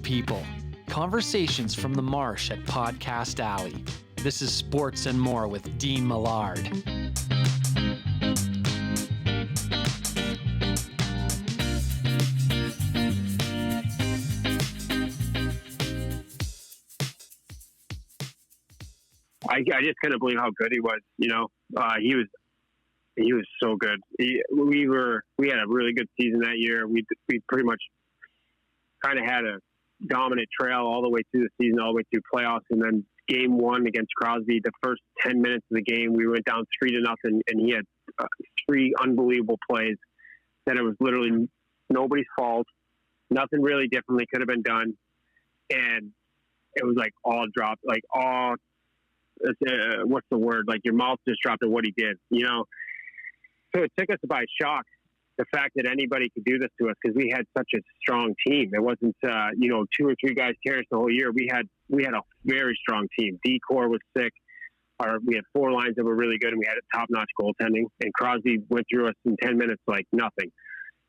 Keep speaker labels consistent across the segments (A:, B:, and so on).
A: people. Conversations from the Marsh at Podcast Alley. This is Sports and More with Dean Millard.
B: I just couldn't believe how good he was. You know, he was so good. We had a really good season that year. We pretty much kind of had a dominant trail all the way through the season, all the way through playoffs, and then game one against Crosby, the first 10 minutes of the game, we went down 3-0, and he had 3 unbelievable plays. Then it was literally nobody's fault. Nothing really differently could have been done, and it was like all dropped, like all. What's the word? Like your mouth just dropped at what he did, you know? So it took us by shock, the fact that anybody could do this to us, because we had such a strong team. It wasn't, 2 or 3 guys carrying us the whole year. We had a very strong team. D-core was sick. We had 4 lines that were really good, and we had a top-notch goaltending. And Crosby went through us in 10 minutes like nothing.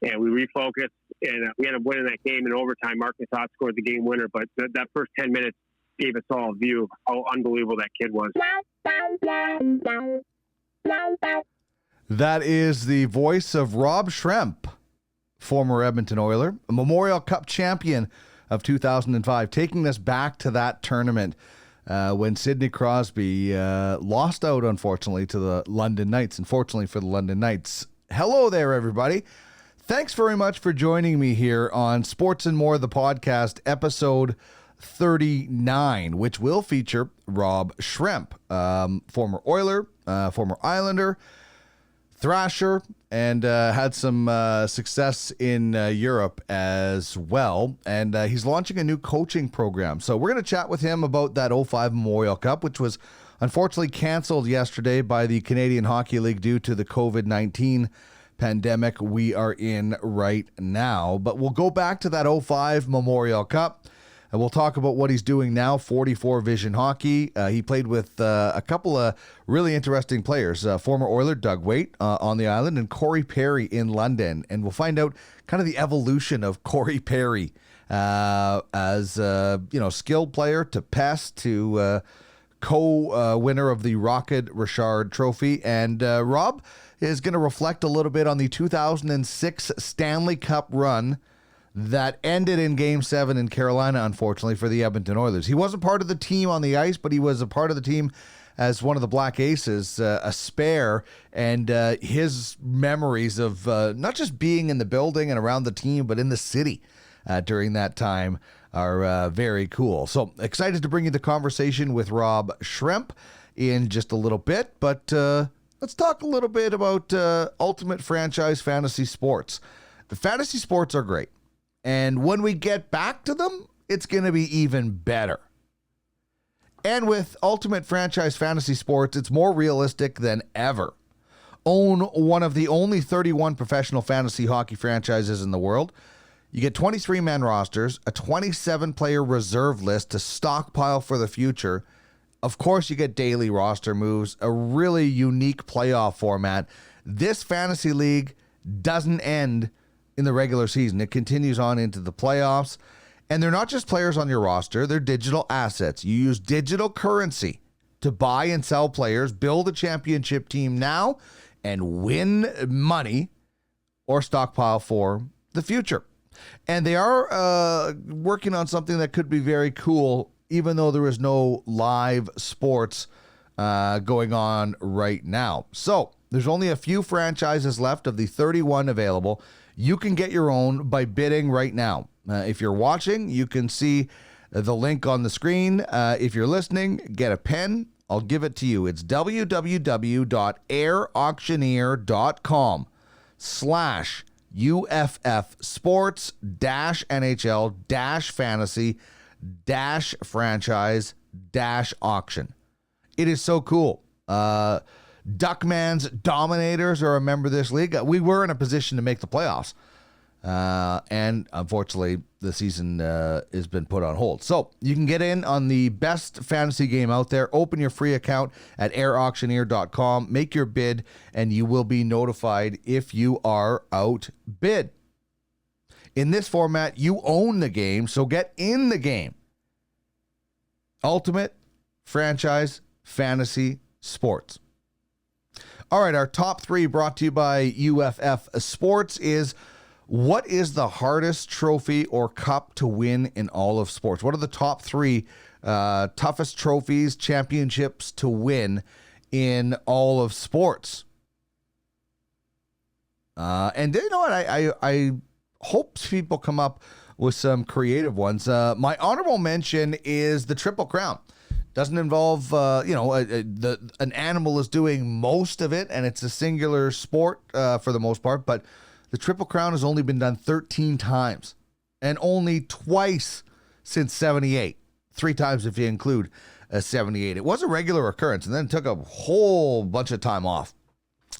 B: And we refocused, and we ended up winning that game in overtime. Marcus Ott scored the game winner, but that first 10 minutes gave us all a view of how unbelievable that kid was.
C: That is the voice of Rob Schremp, former Edmonton Oiler, a Memorial Cup champion of 2005, taking us back to that tournament when Sidney Crosby lost out, unfortunately, to the London Knights. Unfortunately for the London Knights. Hello there, everybody. Thanks very much for joining me here on Sports and More, the podcast, episode 39, which will feature Rob Schremp, former Oiler, former Islander, Thrasher, and had some success in Europe as well. And he's launching a new coaching program. So we're going to chat with him about that 05 Memorial Cup, which was unfortunately canceled yesterday by the Canadian Hockey League due to the COVID-19 pandemic we are in right now. But we'll go back to that 05 Memorial Cup. And we'll talk about what he's doing now, 44 Vision Hockey. He played with a couple of really interesting players, former Oiler Doug Waite on the island and Corey Perry in London. And we'll find out kind of the evolution of Corey Perry as skilled player to pest to co-winner of the Rocket Richard Trophy. And Rob is going to reflect a little bit on the 2006 Stanley Cup run that ended in Game 7 in Carolina, unfortunately, for the Edmonton Oilers. He wasn't part of the team on the ice, but he was a part of the team as one of the Black Aces, a spare, and his memories of not just being in the building and around the team, but in the city during that time are very cool. So excited to bring you the conversation with Rob Schremp in just a little bit, but let's talk a little bit about Ultimate Franchise Fantasy Sports. The fantasy sports are great. And when we get back to them, it's going to be even better. And with Ultimate Franchise Fantasy Sports, it's more realistic than ever. Own one of the only 31 professional fantasy hockey franchises in the world. You get 23-man rosters, a 27-player reserve list to stockpile for the future. Of course, you get daily roster moves, a really unique playoff format. This fantasy league doesn't end in the regular season. It continues on into the playoffs. And they're not just players on your roster, they're digital assets. You use digital currency to buy and sell players, build a championship team now, and win money or stockpile for the future. And they are working on something that could be very cool, even though there is no live sports going on right now. So there's only a few franchises left of the 31 available. You can get your own by bidding right now. If you're watching, you can see the link on the screen. If you're listening, get a pen. I'll give it to you. It's www.airauctioneer.com/UFF sports NHL fantasy franchise auction. It is so cool. Duckman's Dominators are a member of this league. We were in a position to make the playoffs. And unfortunately, the season has been put on hold. So you can get in on the best fantasy game out there. Open your free account at airauctioneer.com. Make your bid, and you will be notified if you are outbid. In this format, you own the game, so get in the game. Ultimate Franchise Fantasy Sports. All right, our top 3 brought to you by UFF Sports is, what is the hardest trophy or cup to win in all of sports? What are the top 3 toughest trophies, championships to win in all of sports? And you know what? I hope people come up with some creative ones. My honorable mention is the Triple Crown. Doesn't involve, an animal is doing most of it, and it's a singular sport for the most part, but the Triple Crown has only been done 13 times, and only twice since 78. 3 times if you include 78. It was a regular occurrence, and then took a whole bunch of time off.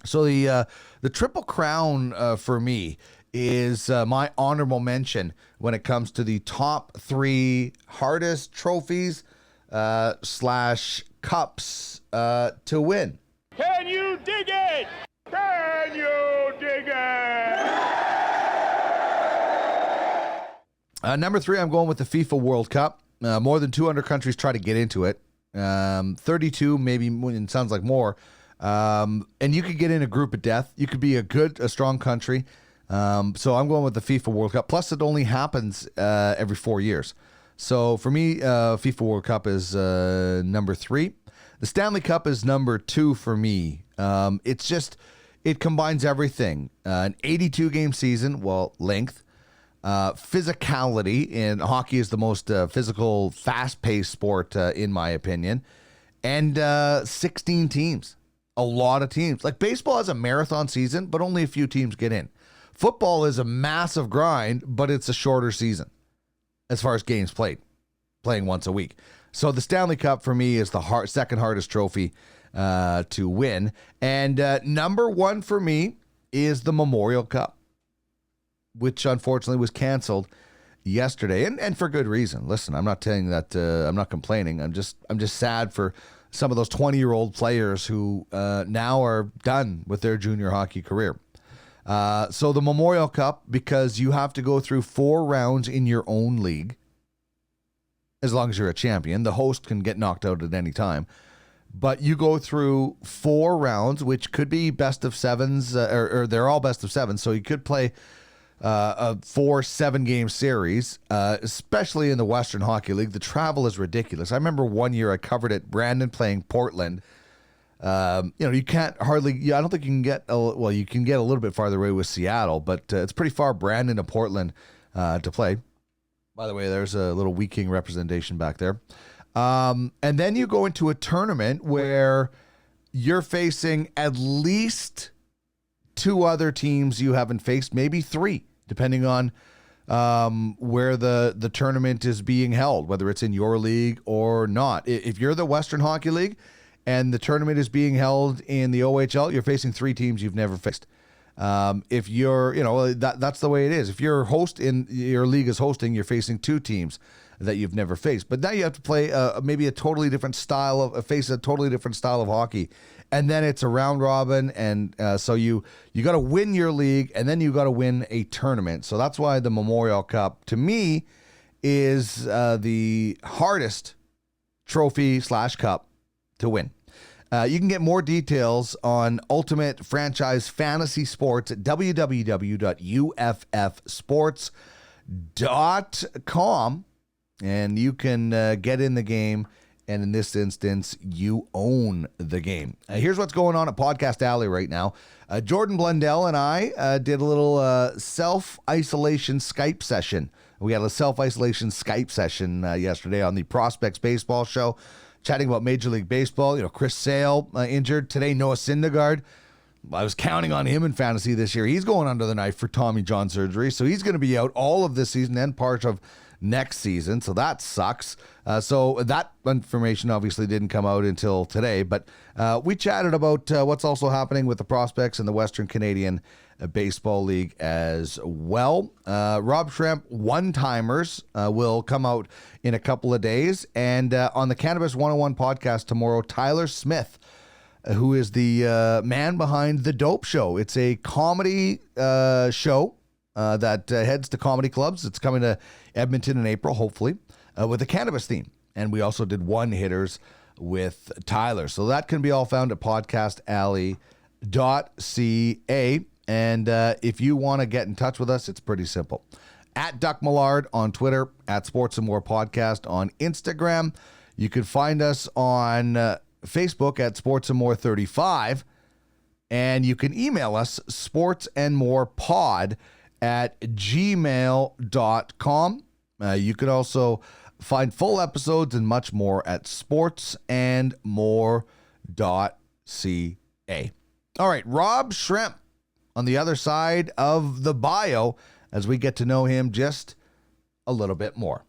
C: So the Triple Crown for me is my honorable mention when it comes to the top 3 hardest trophies / cups to win.
D: Can you dig it? Can you dig it?
C: Number 3, I'm going with the FIFA World Cup. More than 200 countries try to get into it. 32, maybe, it sounds like more. And you could get in a group of death. You could be a strong country. So I'm going with the FIFA World Cup. Plus, it only happens every 4 years. So for me, FIFA World Cup is number 3. The Stanley Cup is number 2 for me. It combines everything. An 82-game season, length. Physicality, and hockey is the most physical, fast-paced sport, in my opinion. And 16 teams. A lot of teams. Like baseball has a marathon season, but only a few teams get in. Football is a massive grind, but it's a shorter season as far as games played, playing once a week. So the Stanley Cup for me is the second hardest trophy to win. And number 1 for me is the Memorial Cup, which unfortunately was canceled yesterday, and for good reason. Listen, I'm not telling that I'm not complaining. I'm just sad for some of those 20-year-old players who now are done with their junior hockey career. So the Memorial Cup, because you have to go through 4 rounds in your own league, as long as you're a champion. The host can get knocked out at any time. But you go through 4 rounds, which could be best of 7s, or they're all best of 7s. So you could play a 4 7-game series, especially in the Western Hockey League. The travel is ridiculous. I remember one year I covered it, Brandon playing Portland. You can't hardly, I don't think you can get, you can get a little bit farther away with Seattle, but it's pretty far, Brandon to Portland to play. By the way, there's a little Wheat King representation back there. And then you go into a tournament where you're facing at least 2 other teams you haven't faced, maybe 3, depending on where the tournament is being held, whether it's in your league or not. If you're the Western Hockey League and the tournament is being held in the OHL, you're facing 3 teams you've never faced. If you're, that's the way it is. If you're host in your league is hosting, you're facing 2 teams that you've never faced. But now you have to play maybe a totally different style of face a totally different style of hockey, and then it's a round robin, and so you got to win your league, and then you got to win a tournament. So that's why the Memorial Cup to me is the hardest trophy / cup to win. You can get more details on Ultimate Franchise Fantasy Sports at www.uffsports.com, and you can get in the game, and in this instance, you own the game. Here's what's going on at Podcast Alley right now. Jordan Blundell and I did a little self-isolation Skype session. We had a self-isolation Skype session yesterday on the Prospects Baseball Show, chatting about Major League Baseball. Chris Sale injured today. Noah Syndergaard, I was counting on him in fantasy this year. He's going under the knife for Tommy John surgery, so he's going to be out all of this season and part of next season. So that sucks. So that information obviously didn't come out until today, but we chatted about what's also happening with the prospects in the Western Canadian Baseball League as well. Rob Schremp one-timers will come out in a couple of days. And on the Cannabis 101 podcast tomorrow, Tyler Smith, who is the man behind The Dope Show. It's a comedy show that heads to comedy clubs. It's coming to Edmonton in April, hopefully, with a cannabis theme. And we also did one-hitters with Tyler. So that can be all found at podcastalley.ca. And if you want to get in touch with us, it's pretty simple. At Duck Millard on Twitter, at Sports and More Podcast on Instagram. You can find us on Facebook at Sports and More 35. And you can email us, sportsandmorepod@gmail.com. You could also find full episodes and much more at sportsandmore.ca. All right, Rob Schremp on the other side of the bio as we get to know him just a little bit more.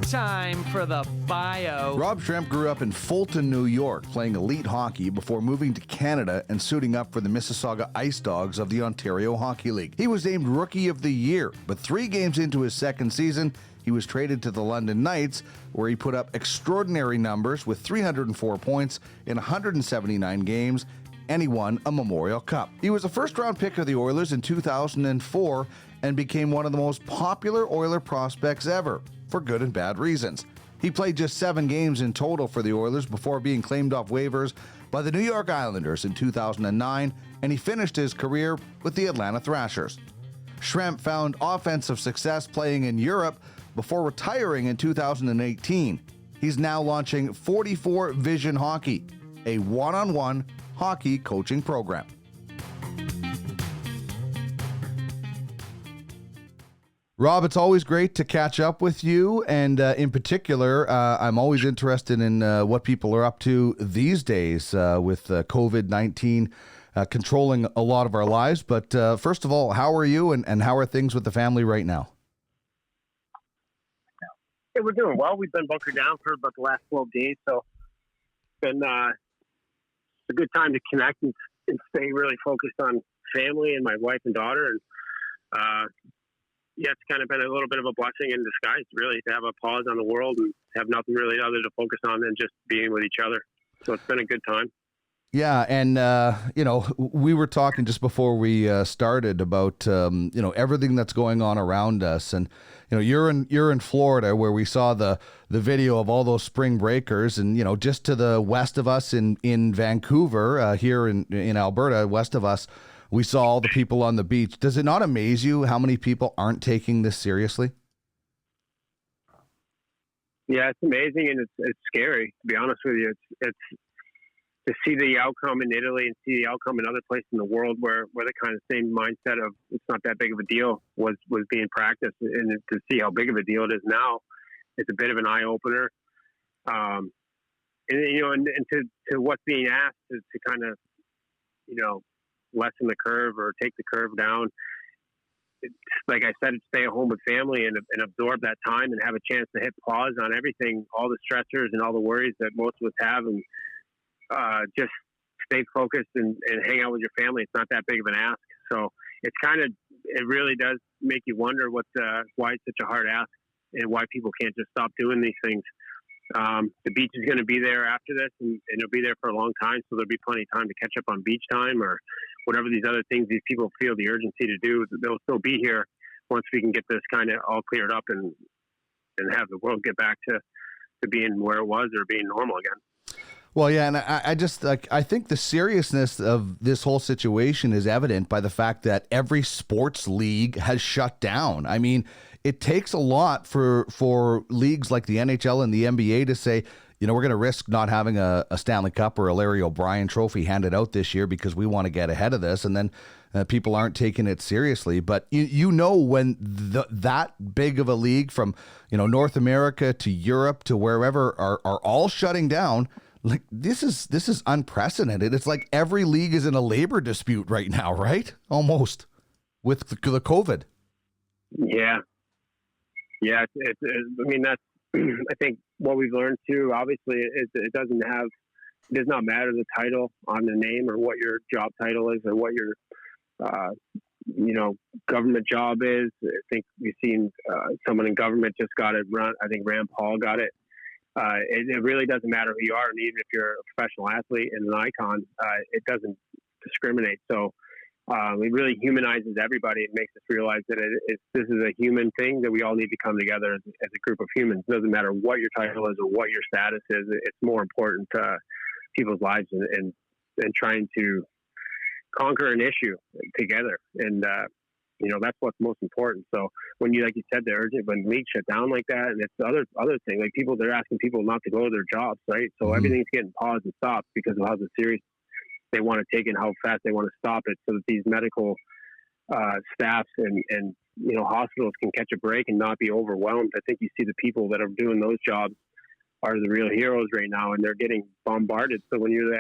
A: Time for the bio.
C: Rob Schremp grew up in Fulton, New York, playing elite hockey before moving to Canada and suiting up for the Mississauga Ice Dogs of the Ontario Hockey League. He was named Rookie of the Year, but 3 games into his second season, he was traded to the London Knights, where he put up extraordinary numbers with 304 points in 179 games, and he won a Memorial Cup. He was a first-round pick of the Oilers in 2004 and became one of the most popular Oiler prospects ever, for good and bad reasons. He played just 7 games in total for the Oilers before being claimed off waivers by the New York Islanders in 2009, and he finished his career with the Atlanta Thrashers. Schremp found offensive success playing in Europe before retiring in 2018. He's now launching 44 Vision Hockey, a one-on-one hockey coaching program. Rob, it's always great to catch up with you, and in particular, I'm always interested in what people are up to these days with COVID-19 controlling a lot of our lives. But first of all, how are you, and how are things with the family right now?
B: Yeah, we're doing well. We've been bunkered down for about the last 12 days, so it's been a good time to connect and stay really focused on family and my wife and daughter. And yeah, it's kind of been a little bit of a blessing in disguise, really, to have a pause on the world and have nothing really other to focus on than just being with each other. So it's been a good time.
C: Yeah, and we were talking just before we started about everything that's going on around us, and you're in Florida, where we saw the video of all those spring breakers, and just to the west of us in Vancouver, here in Alberta, west of us, we saw all the people on the beach. Does it not amaze you how many people aren't taking this seriously?
B: Yeah, it's amazing, and it's scary, to be honest with you. It's to see the outcome in Italy and see the outcome in other places in the world where the kind of same mindset of it's not that big of a deal was being practiced, and to see how big of a deal it is now, it's a bit of an eye opener. And to what's being asked is to kind of lessen the curve or take the curve down. It's, like I said, stay at home with family and absorb that time and have a chance to hit pause on everything, all the stressors and all the worries that most of us have, and just stay focused and hang out with your family. It's not that big of an ask. So it really does make you wonder why it's such a hard ask and why people can't just stop doing these things. The beach is going to be there after this, and it'll be there for a long time. So there'll be plenty of time to catch up on beach time or whatever these other things these people feel the urgency to do. They'll still be here once we can get this kind of all cleared up and have the world get back to being where it was or being normal again.
C: Well, yeah, and I think the seriousness of this whole situation is evident by the fact that every sports league has shut down. I mean, it takes a lot for leagues like the NHL and the NBA to say, we're going to risk not having a Stanley Cup or a Larry O'Brien trophy handed out this year because we want to get ahead of this, and then people aren't taking it seriously. But when that big of a league from North America to Europe to wherever are all shutting down. Like this is unprecedented. It's like every league is in a labor dispute right now, right? Almost with the COVID.
B: Yeah. I mean, that's I think what we've learned too. Obviously, it does not matter the title on the name or what your job title is or what your government job is. I think we've seen someone in government just got it run. I think Rand Paul got it. It really doesn't matter who you are, and even if you're a professional athlete and an icon, it doesn't discriminate. So it really humanizes everybody. It makes us realize that this is a human thing that we all need to come together as a group of humans. It doesn't matter what your title is or what your status is. It's more important to people's lives and trying to conquer an issue together. And, that's what's most important. So when like you said, when leagues shut down like that, and it's the other thing, like they're asking people not to go to their jobs, right? So everything's getting paused and stopped because of how serious they want to take it and how fast they want to stop it, so that these medical staffs and hospitals can catch a break and not be overwhelmed. I think you see the people that are doing those jobs are the real heroes right now, and they're getting bombarded. So when you're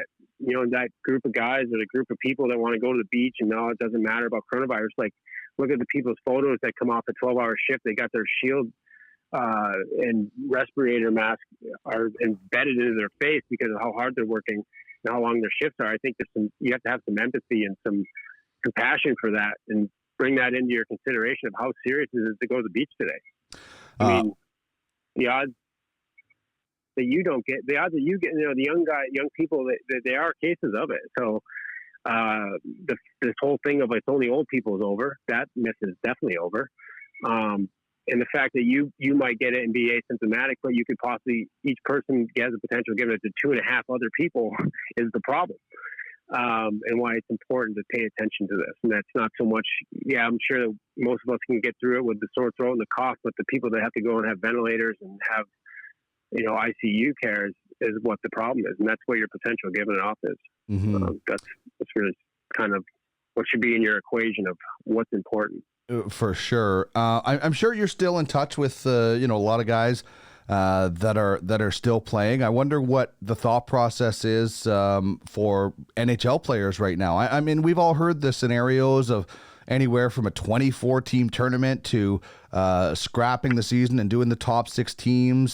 B: that group of guys or the group of people that want to go to the beach and now it doesn't matter about coronavirus, like look at the people's photos that come off a 12-hour shift. They got their shield and respirator masks are embedded into their face because of how hard they're working and how long their shifts are. I think you have to have some empathy and some compassion for that and bring that into your consideration of how serious it is to go to the beach today. I mean, the odds that you don't get, the odds that you get, the young people, that there are cases of it. So this whole thing of it's only old people is over. That myth is definitely over. And the fact that you might get it and be asymptomatic, but you could possibly, each person has the potential of giving it to 2.5 other people is the problem. And why it's important to pay attention to this. And that's not so much, I'm sure that most of us can get through it with the sore throat and the cough, but the people that have to go and have ventilators and have, ICU care is what the problem is. And that's what your potential giving it off is. Mm-hmm. That's really kind of what should be in your equation of what's important.
C: For sure. I'm sure you're still in touch with, a lot of guys that are still playing. I wonder what the thought process is for NHL players right now. I mean, we've all heard the scenarios of anywhere from a 24-team tournament to scrapping the season and doing the top 16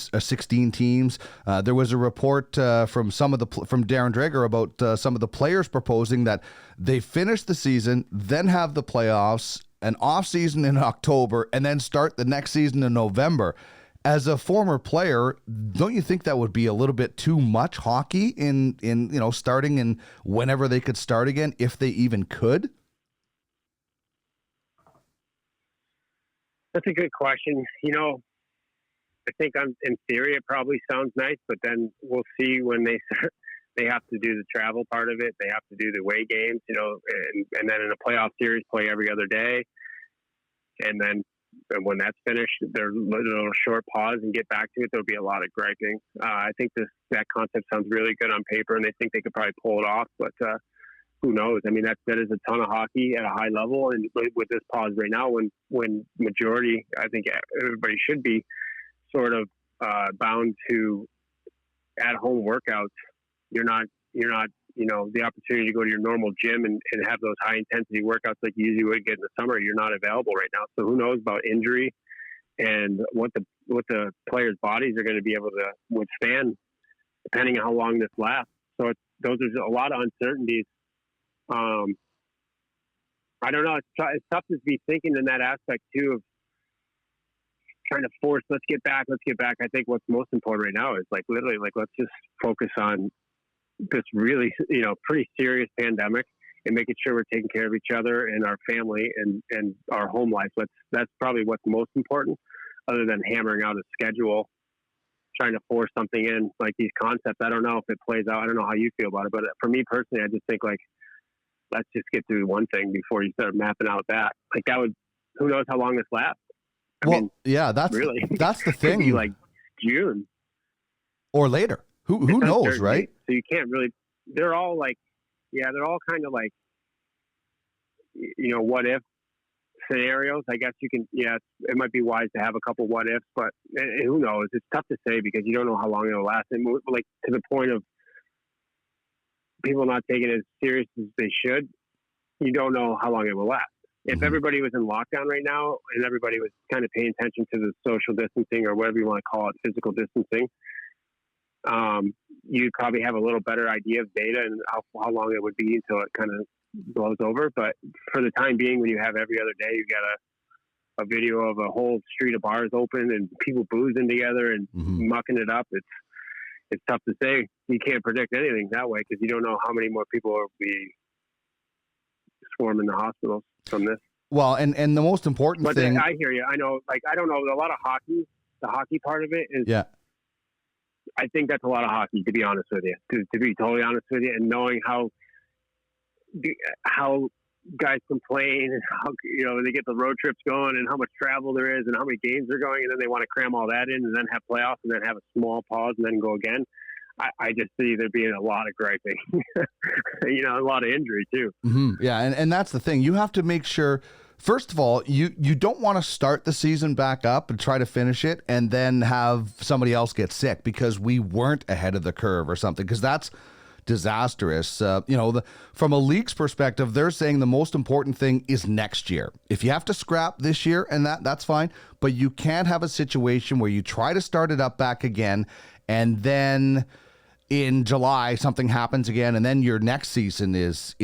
C: teams. There was a report from Darren Dreger about some of the players proposing that they finish the season, then have the playoffs, an off season in October, and then start the next season in November. As a former player, don't you think that would be a little bit too much hockey in starting in whenever they could start again, if they even could?
B: That's a good question. I think in theory it probably sounds nice, but then we'll see when they start. They have to do the travel part of it. They have to do the away games, and then in a playoff series, play every other day. And then when that's finished, there's a little short pause and get back to it. There'll be a lot of griping. I think that concept sounds really good on paper, and they think they could probably pull it off, but who knows? I mean, that is a ton of hockey at a high level, and with this pause right now, when majority, I think everybody should be sort of bound to at-home workouts. You're not, the opportunity to go to your normal gym and have those high intensity workouts like you usually would get in the summer. You're not available right now. So who knows about injury and what the players' bodies are going to be able to withstand depending on how long this lasts. So those are a lot of uncertainties. I don't know. It's tough to be thinking in that aspect too of trying to force, let's get back. I think what's most important right now is literally let's just focus on this really, pretty serious pandemic and making sure we're taking care of each other and our family and our home life. That's probably what's most important, other than hammering out a schedule, trying to force something in like these concepts. I don't know if it plays out. I don't know how you feel about it, but for me personally, I just think let's just get through one thing before you start mapping out that. That would, who knows how long this lasts. I mean,
C: that's the thing.
B: Could be June
C: or later. Who knows, right?
B: So you can't really. They're all they're all kind of what if scenarios. I guess you can. Yeah, it might be wise to have a couple what ifs, but who knows? It's tough to say because you don't know how long it'll last. And to the point of people not taking it as serious as they should, you don't know how long it will last. If everybody was in lockdown right now and everybody was kind of paying attention to the social distancing or whatever you want to call it, physical distancing, you'd probably have a little better idea of data and how long it would be until it kind of blows over. But for the time being, when you have every other day, you got a video of a whole street of bars open and people boozing together and mucking it up. It's tough to say. You can't predict anything that way because you don't know how many more people will be swarming the hospitals from this.
C: Well, and the most important thing.
B: I hear you. I know. Like, I don't know. A lot of hockey. The hockey part of it is.
C: Yeah.
B: I think that's a lot of hockey, to be honest with you. To be totally honest with you, and knowing how guys complain and how they get the road trips going and how much travel there is and how many games are going, and then they want to cram all that in and then have playoffs and then have a small pause and then go again. I just see there being a lot of griping, a lot of injury too.
C: Yeah, and that's the thing. You have to make sure. First of all, you don't want to start the season back up and try to finish it and then have somebody else get sick because we weren't ahead of the curve or something, because that's disastrous. From a league's perspective, they're saying the most important thing is next year. If you have to scrap this year, and that's fine, but you can't have a situation where you try to start it up back again and then in July something happens again and then your next season is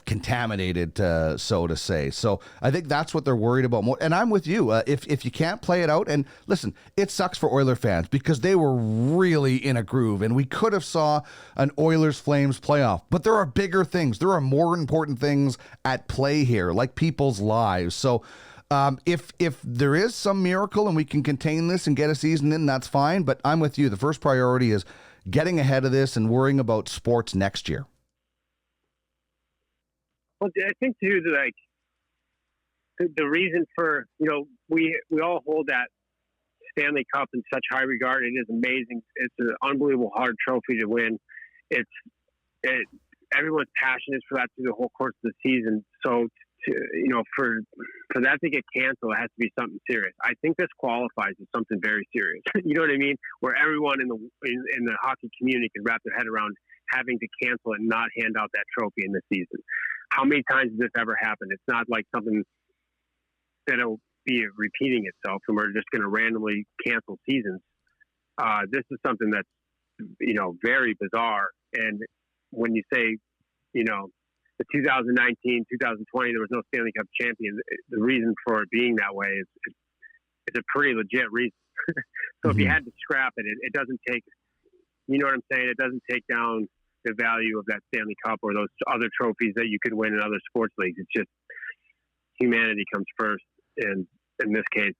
C: contaminated, so to say. So I think that's what they're worried about more. And I'm with you. If you can't play it out, and listen, it sucks for Oiler fans because they were really in a groove and we could have saw an Oilers Flames playoff, but there are bigger things. There are more important things at play here, like people's lives. So if there is some miracle and we can contain this and get a season in, that's fine. But I'm with you. The first priority is getting ahead of this and worrying about sports next year.
B: Well, I think too, like the reason for, we all hold that Stanley Cup in such high regard. It is amazing. It's an unbelievable hard trophy to win. Everyone's passionate for that through the whole course of the season. So for that to get canceled, it has to be something serious. I think this qualifies as something very serious. You know what I mean? Where everyone in the hockey community can wrap their head around having to cancel and not hand out that trophy in the season. How many times has this ever happened? It's not like something that'll be repeating itself and we're just going to randomly cancel seasons. This is something that's, very bizarre. And when you say, the 2019, 2020, there was no Stanley Cup champion. The reason for it being that way is it's a pretty legit reason. So if you had to scrap it, it doesn't take, you know what I'm saying? It doesn't take down the value of that Stanley Cup or those other trophies that you could win in other sports leagues. It's just humanity comes first. And in this case,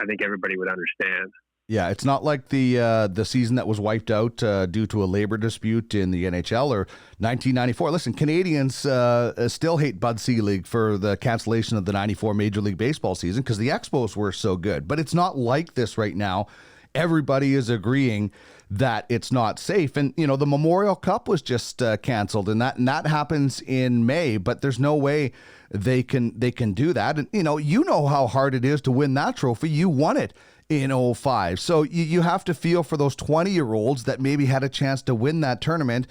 B: I think everybody would understand.
C: Yeah, it's not like the season that was wiped out due to a labor dispute in the NHL or 1994. Listen, Canadians still hate Bud Selig for the cancellation of the 94 Major League Baseball season because the Expos were so good. But it's not like this right now. Everybody is agreeing that it's not safe. And, the Memorial Cup was just canceled and that happens in May, but there's no way they can do that. And, you know how hard it is to win that trophy. You won it in 2005. So you have to feel for those 20-year-olds that maybe had a chance to win that tournament.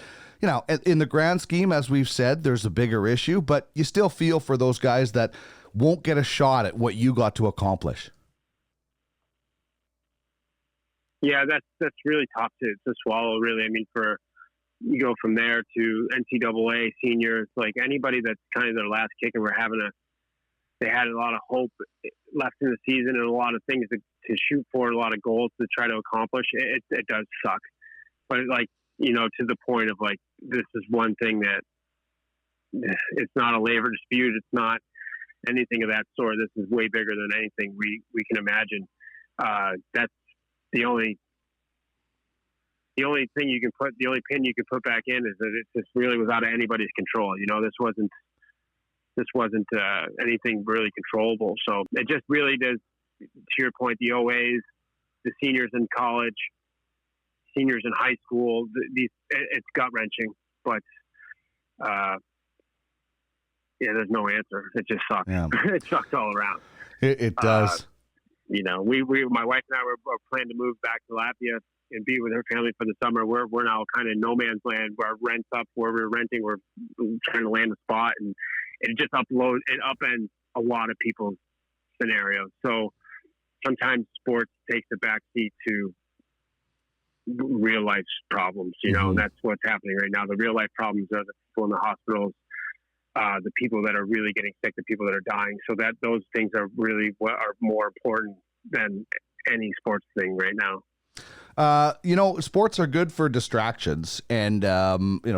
C: In the grand scheme, as we've said, there's a bigger issue, but you still feel for those guys that won't get a shot at what you got to accomplish.
B: Yeah, that's really tough to swallow, really. I mean, you go from there to NCAA seniors, like anybody that's kind of their last kick and they had a lot of hope left in the season and a lot of things to shoot for, a lot of goals to try to accomplish. It does suck. But to the point of like, this is one thing that it's not a labor dispute. It's not anything of that sort. This is way bigger than anything we can imagine. That's the only thing you can put, the only pin you can put back in is that it just really was out of anybody's control. This wasn't anything really controllable. So it just really does, to your point, the OAs, the seniors in college, seniors in high school, it's gut wrenching, but there's no answer. It just sucks. Yeah. It sucks all around.
C: It does.
B: My wife and I were planning to move back to Latvia and be with her family for the summer. We're now kind of in no man's land. Our rent's up where we're renting. We're trying to land a spot, and it just upends a lot of people's scenarios. So sometimes sports takes a backseat to real life problems, and that's what's happening right now. The real life problems are the people in the hospitals, the people that are really getting sick, the people that are dying. So that those things are really what are more important than any sports thing right now.
C: Sports are good for distractions and,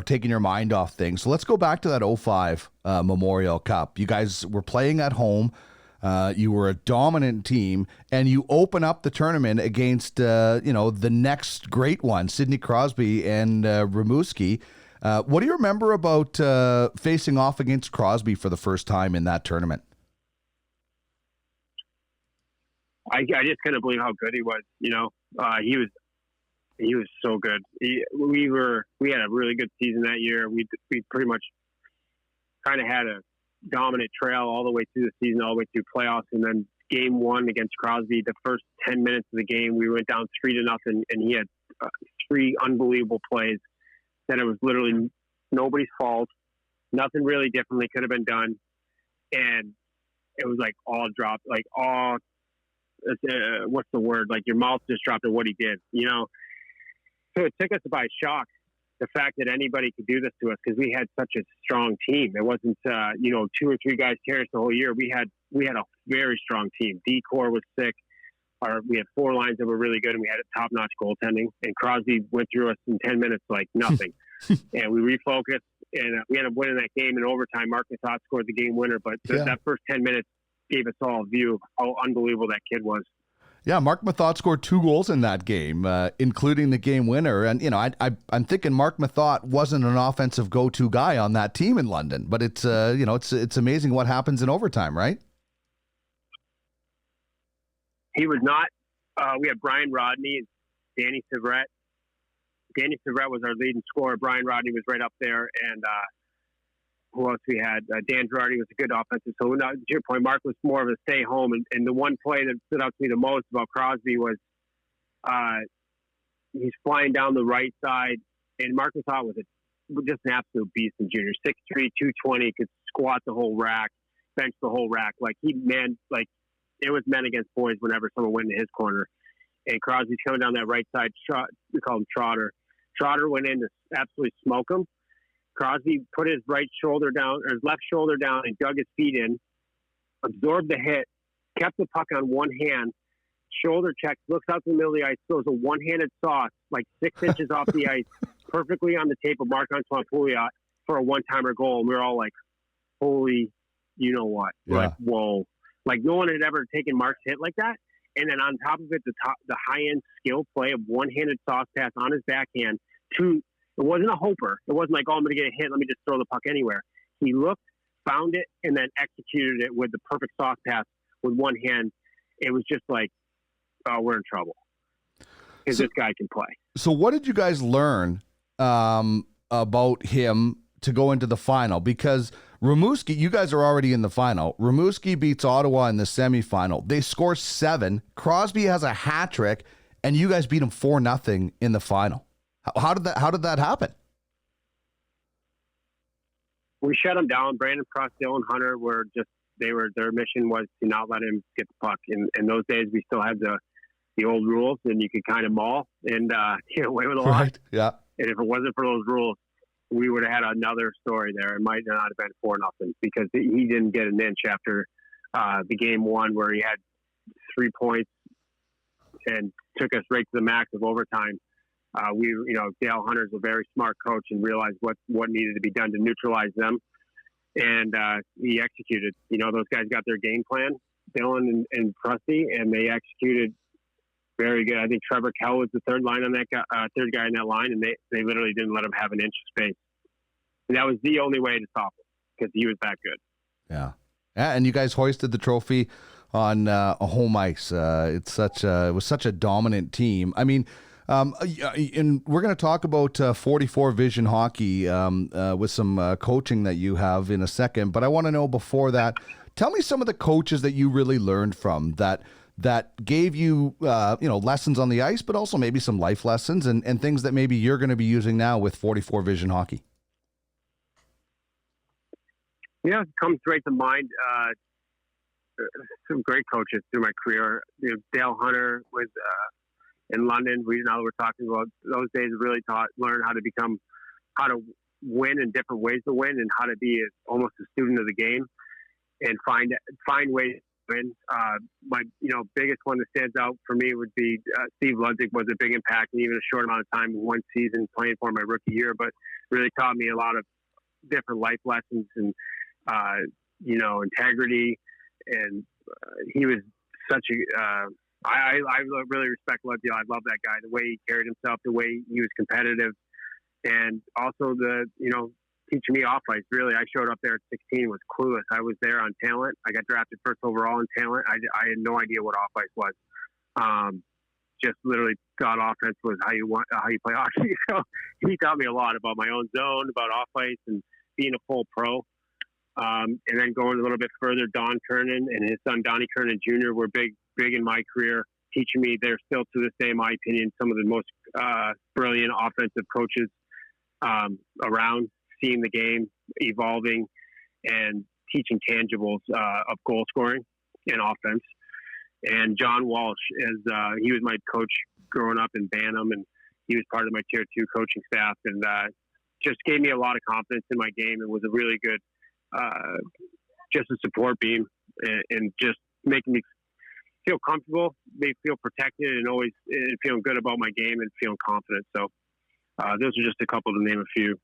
C: taking your mind off things. So let's go back to that '05 Memorial Cup. You guys were playing at home. You were a dominant team, and you open up the tournament against, the next great one, Sidney Crosby and Rimouski. What do you remember about facing off against Crosby for the first time in that tournament?
B: I just couldn't believe how good he was. He was so good. We had a really good season that year. We pretty much kind of had a dominant trail all the way through the season, all the way through playoffs. And then game one against Crosby, the first 10 minutes of the game, we went down 3-0, and he had 3 unbelievable plays. Then it was literally nobody's fault. Nothing really differently could have been done. And it was like all dropped, like all, what's the word? Like your mouth just dropped at what he did, So it took us by shock, the fact that anybody could do this to us, because we had such a strong team. It wasn't, 2 or 3 guys carrying us the whole year. We had a very strong team. D-Core was sick. We had 4 lines that were really good, and we had a top-notch goaltending. And Crosby went through us in 10 minutes like nothing. And we refocused, and we ended up winning that game in overtime. Mark Methot scored the game winner, but that first 10 minutes gave us all a view of how unbelievable that kid was.
C: Yeah, Mark Methot scored 2 goals in that game, including the game winner. And, I'm thinking Mark Methot wasn't an offensive go-to guy on that team in London. But it's amazing what happens in overtime, right?
B: He was not. We had Brian Rodney and Danny Severette. Danny Severette was our leading scorer. Brian Rodney was right up there. And who else we had? Dan Girardi was a good offensive. So to your point, Mark was more of a stay home. And the one play that stood out to me the most about Crosby was he's flying down the right side. And Mark Methot was just an absolute beast in junior. 6'3", 220, could squat the whole rack, bench the whole rack. It was men against boys whenever someone went into his corner. And Crosby's coming down that right side. We call him Trotter. Trotter went in to absolutely smoke him. Crosby put his right shoulder down, or his left shoulder down, and dug his feet in, absorbed the hit, kept the puck on one hand, shoulder checks, looks out to the middle of the ice, throws a one-handed sauce, like 6 inches off the ice, perfectly on the tape of Marc-Antoine Pouliot for a one-timer goal. And we were all like, holy, you know what?
C: Yeah.
B: Like, whoa. Like, no one had ever taken Mark's hit like that. And then on top of it, the high-end skill play of one-handed sauce pass on his backhand to – it wasn't a hoper. It wasn't like, oh, I'm going to get a hit. Let me just throw the puck anywhere. He looked, found it, and then executed it with the perfect sauce pass with one hand. It was just like, oh, we're in trouble because this guy can play.
C: So what did you guys learn about him to go into the final? Because Rimouski, you guys are already in the final. Rimouski beats Ottawa in the semifinal. They score 7. Crosby has a hat trick, and you guys beat him 4-0 in the final. How did that happen?
B: We shut him down. Brandon Prost, Dylan Hunter their mission was to not let him get the puck. In those days, we still had the old rules, and you could kind of maul and get away with a lot.
C: Right. Yeah.
B: And if it wasn't for those rules, we would have had another story there. It might not have been 4-0 because he didn't get an inch after the game one where he had 3 points and took us right to the max of overtime. Dale Hunter's a very smart coach and realized what needed to be done to neutralize them. And he executed. Those guys got their game plan, Dylan and Prusty, and they executed very good. I think Trevor Kell was the third guy in that line, and they literally didn't let him have an inch of space. And that was the only way to stop him because he was that good.
C: Yeah. And you guys hoisted the trophy on a home ice. It was such a dominant team. I mean, and we're going to talk about 44 Vision Hockey with some coaching that you have in a second. But I want to know before that, tell me some of the coaches that you really learned from that gave you, lessons on the ice, but also maybe some life lessons and things that maybe you're going to be using now with 44 Vision Hockey.
B: Yeah, it comes right to mind. Some great coaches through my career. Dale Hunter was in London. We're talking about those days. Really learn how to win and different ways to win, and how to be almost a student of the game and find ways to win. My biggest one that stands out for me would be Steve Ludwig was a big impact in even a short amount of time, one season playing for my rookie year, but really taught me a lot of different life lessons and integrity. And he was such a I really respect Ludwig. I love that guy, the way he carried himself, the way he was competitive, and also teaching me off ice. Really, I showed up there at 16, was clueless. I was there on talent. I got drafted first overall in talent. I had no idea what off ice was. Just literally thought offense was how you play hockey. So he taught me a lot about my own zone, about off ice, and being a full pro. And then going a little bit further, Don Kernan and his son Donnie Kernan Jr. were big in my career, teaching me. They're still, to this day, in my opinion, some of the most brilliant offensive coaches around, seeing the game evolving and teaching tangibles of goal scoring and offense. And John Walsh, he was my coach growing up in Bantam, and he was part of my Tier 2 coaching staff, and just gave me a lot of confidence in my game, and was a really good just a support beam, and just making me feel comfortable, feel protected, and always feeling good about my game and feeling confident. So those are just a couple to name a few.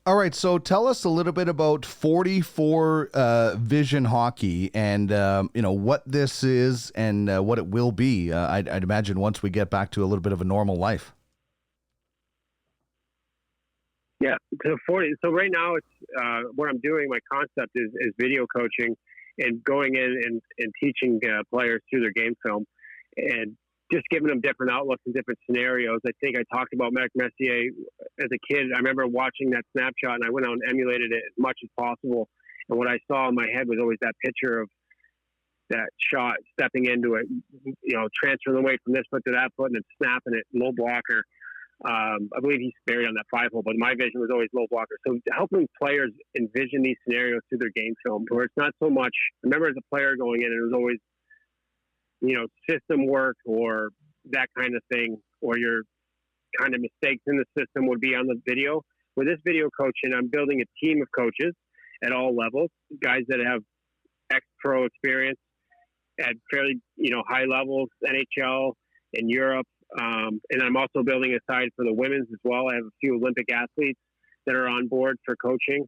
C: All right, so tell us a little bit about 44 Vision Hockey, and what this is and what it will be. I'd imagine once we get back to a little bit of a normal life.
B: Yeah, so right now it's what I'm doing. My concept is video coaching and going in and teaching players through their game film and just giving them different outlooks and different scenarios. I think I talked about Marc Messier as a kid. I remember watching that snapshot, and I went out and emulated it as much as possible. And what I saw in my head was always that picture of that shot, stepping into it, transferring the weight from this foot to that foot and then snapping it, low blocker. I believe he's buried on that 5-hole, but my vision was always low blocker. So helping players envision these scenarios through their game film, where it's not so much, I remember as a player going in, it was always, system work or that kind of thing, or your kind of mistakes in the system would be on the video. With this video coaching, I'm building a team of coaches at all levels, guys that have ex-pro experience at fairly, high levels, NHL and Europe. And I'm also building a side for the women's as well. I have a few Olympic athletes that are on board for coaching.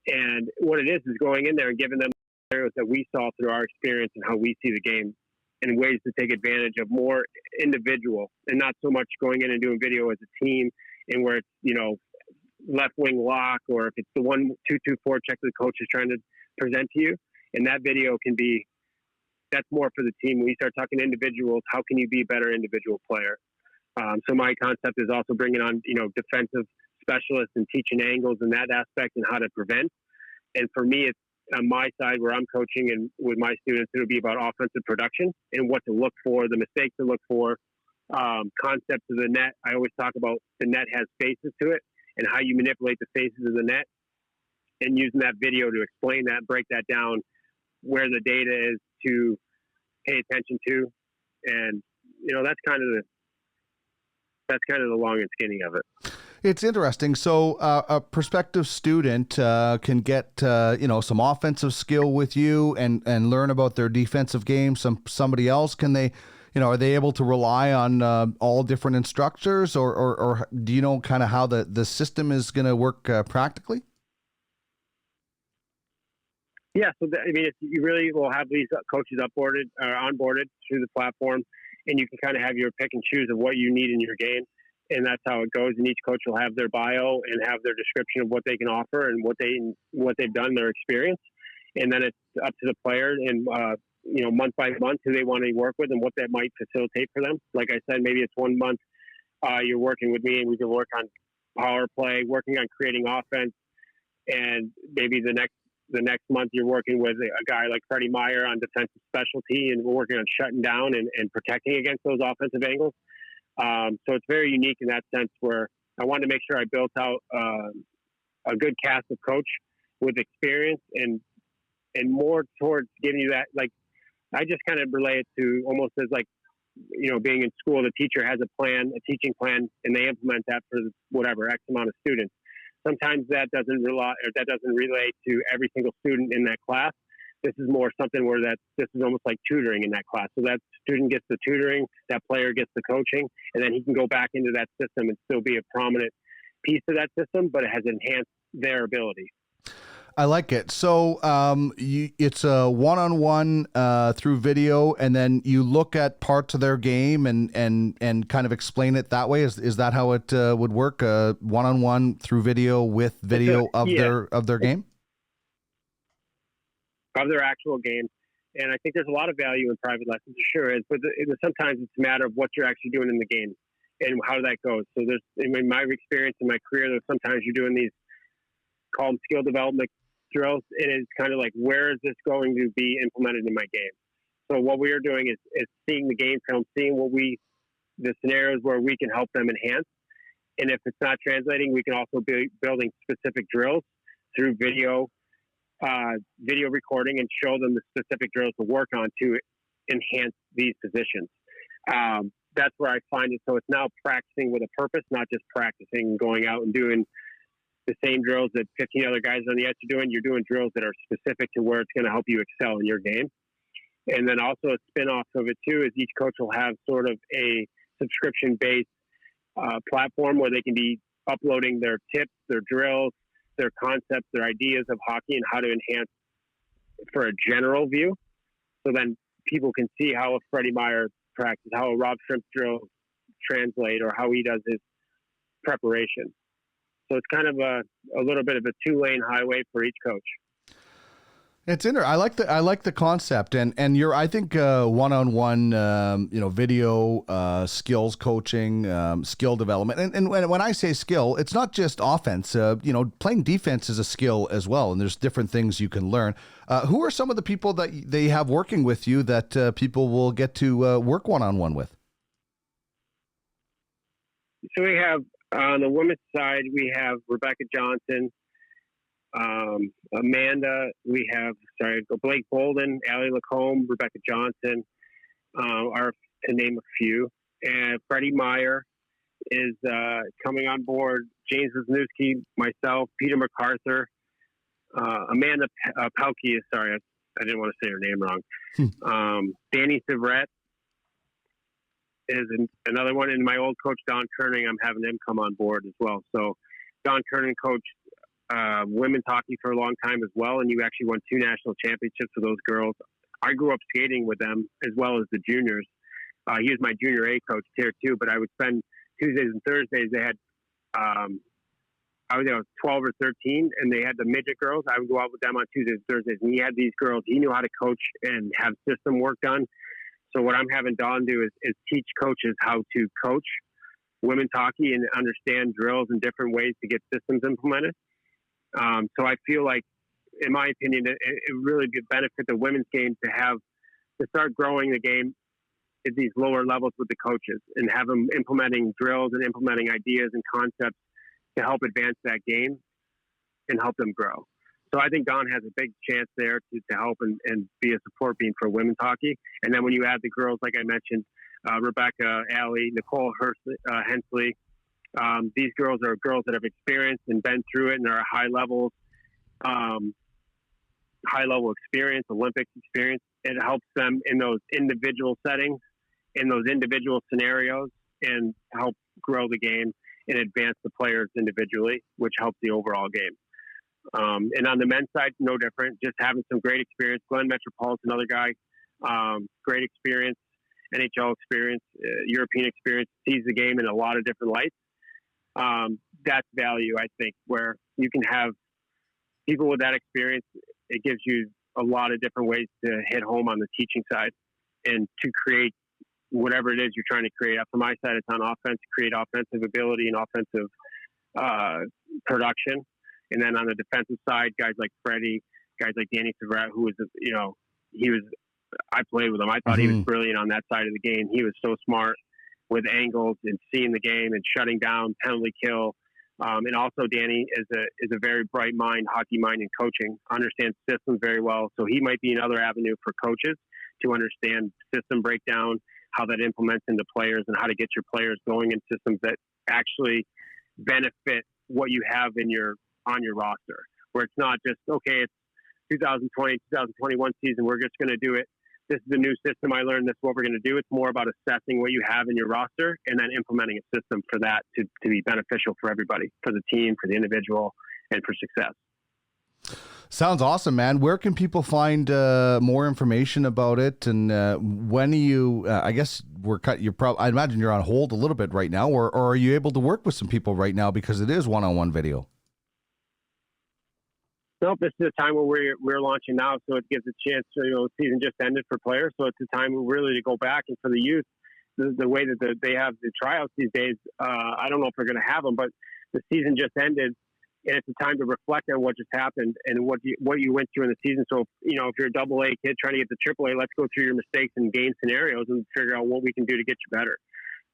B: And what it is going in there and giving them scenarios that we saw through our experience and how we see the game, and ways to take advantage of more individual and not so much going in and doing video as a team, and where it's, left wing lock, or if it's the 1-2-2-4 check the coach is trying to present to you. And that video that's more for the team. When you start talking individuals, how can you be a better individual player? So my concept is also bringing on, defensive specialists and teaching angles in that aspect and how to prevent. And for me, it's on my side where I'm coaching, and with my students, it'll be about offensive production and what to look for, the mistakes to look for, concepts of the net. I always talk about the net has faces to it and how you manipulate the faces of the net, and using that video to explain that, break that down, where the data is to pay attention to. And, that's kind of the long and skinny of it.
C: It's interesting. So a prospective student can get, some offensive skill with you and learn about their defensive game. Somebody else, can they, are they able to rely on all different instructors, or do you know kind of how the system is going to work practically?
B: Yeah. So, you really will have these coaches onboarded through the platform, and you can kind of have your pick and choose of what you need in your game. And that's how it goes. And each coach will have their bio and have their description of what they can offer and what they've done, their experience. And then it's up to the player and, month by month, who they want to work with and what that might facilitate for them. Like I said, maybe it's 1 month you're working with me and we can work on power play, working on creating offense. And maybe the next month you're working with a guy like Freddie Meyer on defensive specialty, and we're working on shutting down and protecting against those offensive angles. So it's very unique in that sense, where I wanted to make sure I built out a good cast of coach with experience and more towards giving you that. Like, I just kind of relate it to almost as like, being in school, the teacher has a plan, a teaching plan, and they implement that for whatever X amount of students. Sometimes that doesn't relate to every single student in that class. This is more something where this is almost like tutoring in that class. So that student gets the tutoring, that player gets the coaching, and then he can go back into that system and still be a prominent piece of that system, but it has enhanced their ability.
C: I like it. So it's a one-on-one through video, and then you look at parts of their game and kind of explain it that way. Is that how it would work? One-on-one through video with video of their game?
B: Of their actual game. And I think there's a lot of value in private lessons, sure is, but sometimes it's a matter of what you're actually doing in the game and how that goes. So there's, in my experience in my career, there's sometimes you're doing these called skill development drills, and it's kind of like, where is this going to be implemented in my game? So what we are doing is seeing the game film, seeing the scenarios where we can help them enhance. And if it's not translating, we can also be building specific drills through video recording and show them the specific drills to work on to enhance these positions. That's where I find it. So it's now practicing with a purpose, not just practicing going out and doing the same drills that 15 other guys on the edge are doing. You're doing drills that are specific to where it's going to help you excel in your game. And then also a spin-off of it too is each coach will have sort of a subscription-based platform where they can be uploading their tips, their drills, their concepts, their ideas of hockey and how to enhance for a general view. So then people can see how a Freddie Meyer practice, how a Rob Schremp drill translate, or how he does his preparation. So it's kind of a little bit of a two-lane highway for each coach.
C: It's interesting. I like the concept, and I think one-on-one video skills coaching, skill development, and when I say skill, it's not just offense. Playing defense is a skill as well, and there's different things you can learn. Who are some of the people that they have working with you that people will get to work one-on-one with?
B: So we have on the women's side, we have Rebecca Johnson. Amanda, we have, Blake Bolden, Allie Lacombe, Rebecca Johnson, are to name a few. And Freddie Meyer is coming on board. James Wisniewski, myself, Peter MacArthur, Amanda Pelkey, sorry, I didn't want to say her name wrong. Danny Severette is another one. And my old coach, Don Kerning, I'm having him come on board as well. So Don Kerning coached women's hockey for a long time as well, and you actually won 2 national championships for those girls. I grew up skating with them as well as the juniors. He was my junior A coach tier 2, but I would spend Tuesdays and Thursdays. They had I was 12 or 13, and they had the midget girls. I would go out with them on Tuesdays and Thursdays, and he had these girls. He knew how to coach and have system work done. So what I'm having Don do is teach coaches how to coach women's hockey and understand drills and different ways to get systems implemented. So I feel like, in my opinion, it really could benefit the women's game to start growing the game at these lower levels with the coaches and have them implementing drills and implementing ideas and concepts to help advance that game and help them grow. So I think Don has a big chance there to help and be a support beam for women's hockey. And then when you add the girls, like I mentioned, Rebecca, Allie, Nicole Hensley, these girls are girls that have experienced and been through it and are high level experience, Olympic experience. It helps them in those individual settings, in those individual scenarios, and help grow the game and advance the players individually, which helps the overall game. And on the men's side, no different. Just having some great experience. Glenn Metropol's another guy, great experience, NHL experience, European experience, sees the game in a lot of different lights. That's value, I think, where you can have people with that experience. It gives you a lot of different ways to hit home on the teaching side and to create whatever it is you're trying to create. From my side, it's on offense, create offensive ability and offensive production. And then on the defensive side, guys like Freddie, guys like Danny Severette, who was, I played with him. I thought he was brilliant on that side of the game. He was so smart with angles and seeing the game and shutting down, penalty kill. And also Danny is a very bright mind, hockey mind, and coaching, understands systems very well. So he might be another avenue for coaches to understand system breakdown, how that implements into players, and how to get your players going in systems that actually benefit what you have on your roster, where it's not just, okay, it's 2020, 2021 season, we're just going to do it. This is a new system I learned. This is what we're going to do. It's more about assessing what you have in your roster and then implementing a system for that to be beneficial for everybody, for the team, for the individual, and for success.
C: Sounds awesome, man. Where can people find more information about it? And when are you? I guess I imagine you're on hold a little bit right now, or are you able to work with some people right now because it is one-on-one video?
B: Nope, this is a time where we're launching now, so it gives a chance. The season just ended for players, so it's a time really to go back. And for the youth, the way that they have the tryouts these days, I don't know if they're going to have them, but the season just ended, and it's a time to reflect on what just happened and what you went through in the season. So, if you're a AA kid trying to get to AAA, let's go through your mistakes and game scenarios and figure out what we can do to get you better.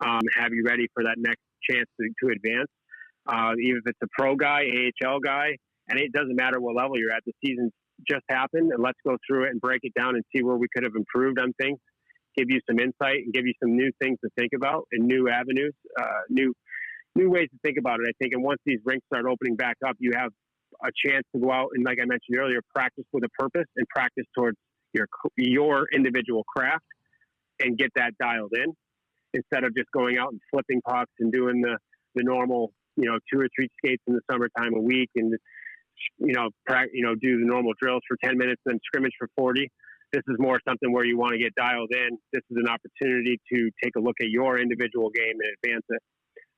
B: Have you ready for that next chance to advance? Even if it's a pro guy, AHL guy, and it doesn't matter what level you're at. The season just happened, and let's go through it and break it down and see where we could have improved on things, give you some insight and give you some new things to think about and new avenues, new ways to think about it, I think. And once these rinks start opening back up, you have a chance to go out and, like I mentioned earlier, practice with a purpose and practice towards your individual craft and get that dialed in instead of just going out and flipping pucks and doing the normal, 2 or 3 skates in the summertime a week and, do the normal drills for 10 minutes and then scrimmage for 40. This is more something where you want to get dialed in. This is an opportunity to take a look at your individual game and advance it.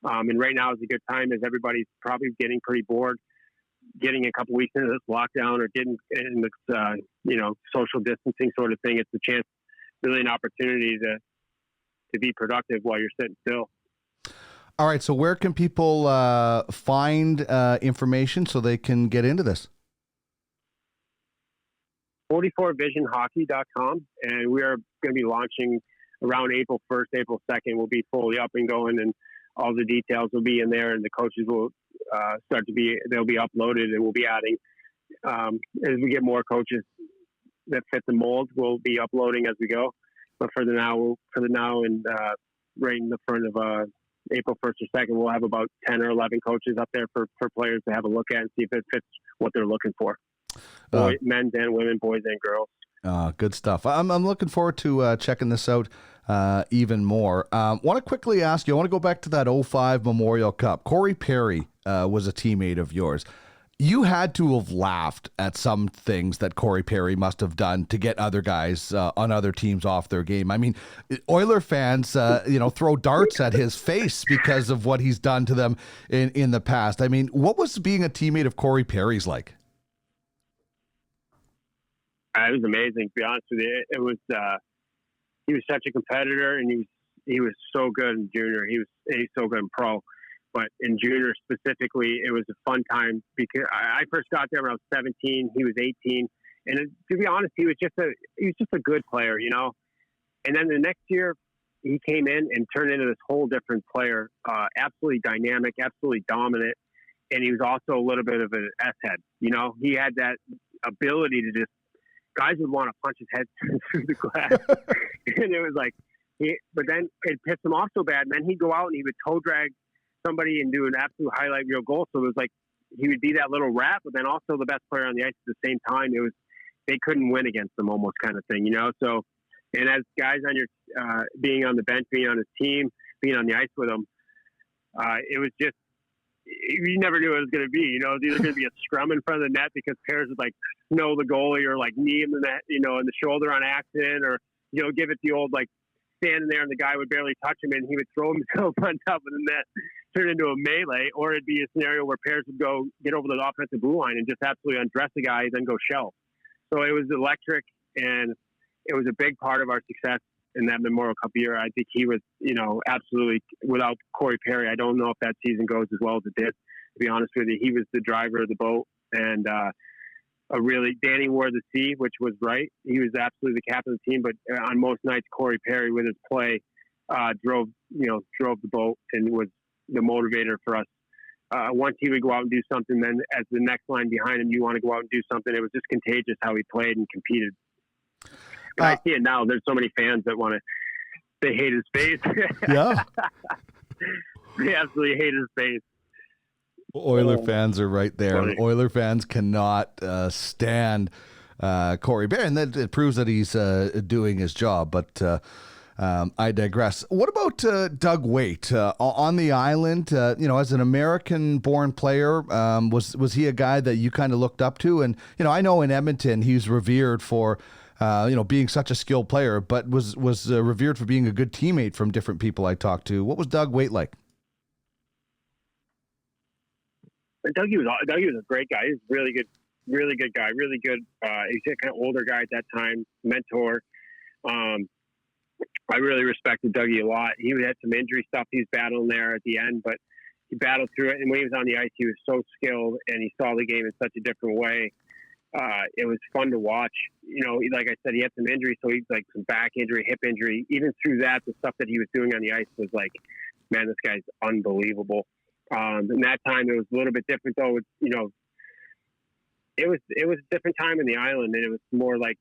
B: And right now is a good time as everybody's probably getting pretty bored, getting a couple weeks into this lockdown or getting in this, social distancing sort of thing. It's a chance, really an opportunity to be productive while you're sitting still.
C: All right. So where can people find information so they can get into this?
B: 44visionhockey.com. And we are going to be launching around April 1st, April 2nd. We'll be fully up and going, and all the details will be in there, and the coaches will they'll be uploaded, and we'll be adding, as we get more coaches that fit the mold, we'll be uploading as we go. But for the now and right in the front of April 1st or 2nd, we'll have about 10 or 11 coaches up there for players to have a look at and see if it fits what they're looking for. Men and women, boys and girls.
C: Good stuff. I'm looking forward to checking this out even more. Want to quickly ask you, I want to go back to that 05 Memorial Cup. Corey Perry was a teammate of yours. You had to have laughed at some things that Corey Perry must have done to get other guys on other teams off their game. I mean, Oiler fans, throw darts at his face because of what he's done to them in the past. I mean, what was being a teammate of Corey Perry's like?
B: It was amazing, to be honest with you. It was he was such a competitor, and he was so good in junior. He's so good in pro, but in junior specifically, it was a fun time because I first got there when I was 17. He was 18, and to be honest, he was just a good player, And then the next year, he came in and turned into this whole different player, absolutely dynamic, absolutely dominant, and he was also a little bit of an S-head. He had that ability to just. Guys would want to punch his head through the glass. And it was like, but then it pissed him off so bad. And then he'd go out and he would toe drag somebody and do an absolute highlight reel goal. So it was like, he would be that little rat, but then also the best player on the ice at the same time. They couldn't win against him almost kind of thing, So, and as guys on your, being on the bench, being on his team, being on the ice with him, it was just, you never knew what it was going to be. It was either going to be a scrum in front of the net because pairs would snow the goalie or knee him in the in the shoulder on accident, or give it the old standing there and the guy would barely touch him and he would throw himself on top of the net, turn into a melee, or it'd be a scenario where pairs would go get over the offensive blue line and just absolutely undress the guy, then go shell. So it was electric, and it was a big part of our success in that Memorial Cup year. I think he was, absolutely, without Corey Perry, I don't know if that season goes as well as it did. To be honest with you, he was the driver of the boat, and Danny wore the C, which was right. He was absolutely the captain of the team, but on most nights, Corey Perry, with his play, drove the boat and was the motivator for us. Once he would go out and do something, then as the next line behind him, you want to go out and do something. It was just contagious how he played and competed. But I see it now. There's so many fans that they hate his face.
C: Yeah.
B: They absolutely hate his face.
C: Oiler fans are right there.
B: Funny.
C: Oiler fans cannot stand Corey Bear, and that it proves that he's doing his job. But I digress. What about Doug Waite on the island? As an American-born player, was he a guy that you kind of looked up to? And I know in Edmonton he's revered for being such a skilled player, but was revered for being a good teammate from different people I talked to. What was Doug Waite like?
B: Dougie was a great guy. He was really good guy, really good. He's a kind of older guy at that time, mentor. I really respected Dougie a lot. He had some injury stuff he was battling there at the end, but he battled through it. And when he was on the ice, he was so skilled, and he saw the game in such a different way. It was fun to watch. Like I said, he had some injury, so he's like some back injury, hip injury. Even through that, the stuff that he was doing on the ice was like, man, this guy's unbelievable. And that time it was a little bit different though. It was a different time in the island, and it was more like,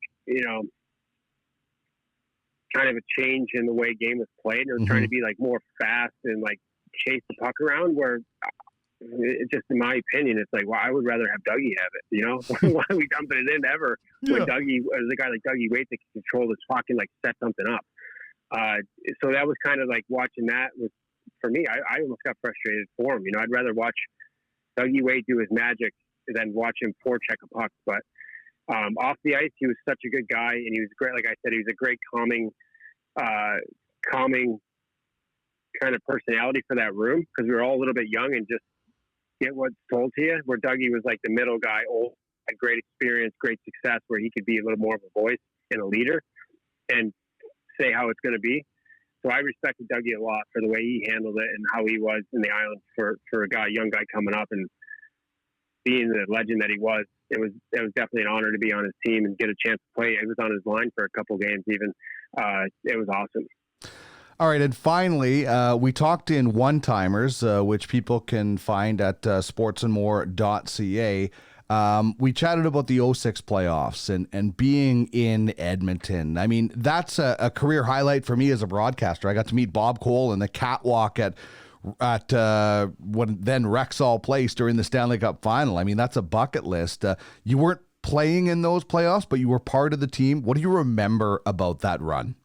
B: kind of a change in the way game was played. It was trying to be like more fast and like chase the puck around, where just in my opinion, it's like, well, I would rather have Dougie have it, Why are we dumping it in ever when Dougie, as a guy like Dougie Waite that can control this puck and like set something up. So that was kind of like watching that was, for me, I almost got frustrated for him. I'd rather watch Dougie Waite do his magic than watch him forecheck a puck. But off the ice, he was such a good guy, and he was great. Like I said, he was a great calming kind of personality for that room, because we were all a little bit young and just get what's told to you. Where Dougie was like the middle guy, old, had great experience, great success, where he could be a little more of a voice and a leader and say how it's going to be. So I respected Dougie a lot for the way he handled it and how he was in the island for a young guy coming up and being the legend that he was. It was definitely an honor to be on his team and get a chance to play. I was on his line for a couple games even. It was awesome.
C: All right, and finally, we talked in one-timers, which people can find at sportsandmore.ca. We chatted about the 06 playoffs and being in Edmonton. I mean, that's a career highlight for me as a broadcaster. I got to meet Bob Cole in the catwalk at what then Rexall Place during the Stanley Cup final. I mean, that's a bucket list. You weren't playing in those playoffs, but you were part of the team. What do you remember about that run?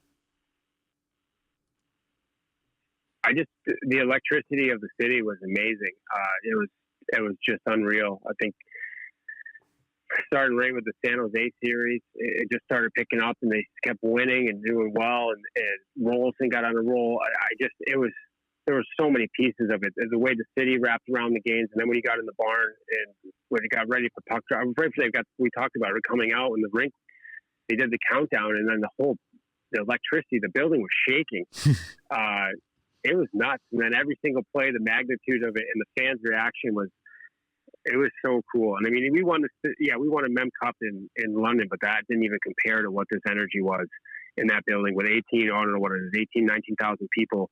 B: The electricity of the city was amazing. It was just unreal. I think started right with the San Jose series. It just started picking up, and they kept winning and doing well. And Rolson got on a roll. There were so many pieces of it. The way the city wrapped around the games, and then when you got in the barn and when it got ready for puck drop, we talked about it coming out in the rink. They did the countdown, and then the electricity, the building was shaking. It was nuts. And then every single play, the magnitude of it and the fans' reaction was so cool. And I mean, we won a Mem Cup in London, but that didn't even compare to what this energy was in that building with 19,000 people,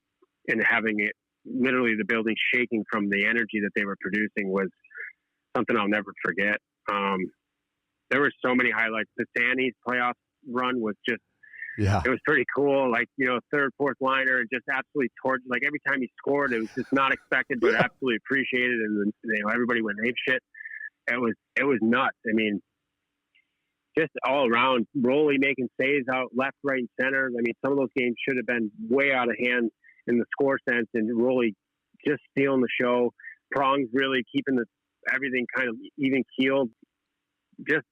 B: and having it literally the building shaking from the energy that they were producing was something I'll never forget. There were so many highlights. The Sandy's playoff run was just, it was pretty cool. Like, third, fourth liner, and just absolutely tortured. Like every time he scored, it was just not expected, but absolutely appreciated. And everybody went ape shit. It was nuts. I mean, just all around. Roley making saves out left, right, and center. I mean, some of those games should have been way out of hand in the score sense, and Roley just stealing the show. Prongs really keeping everything kind of even keeled. There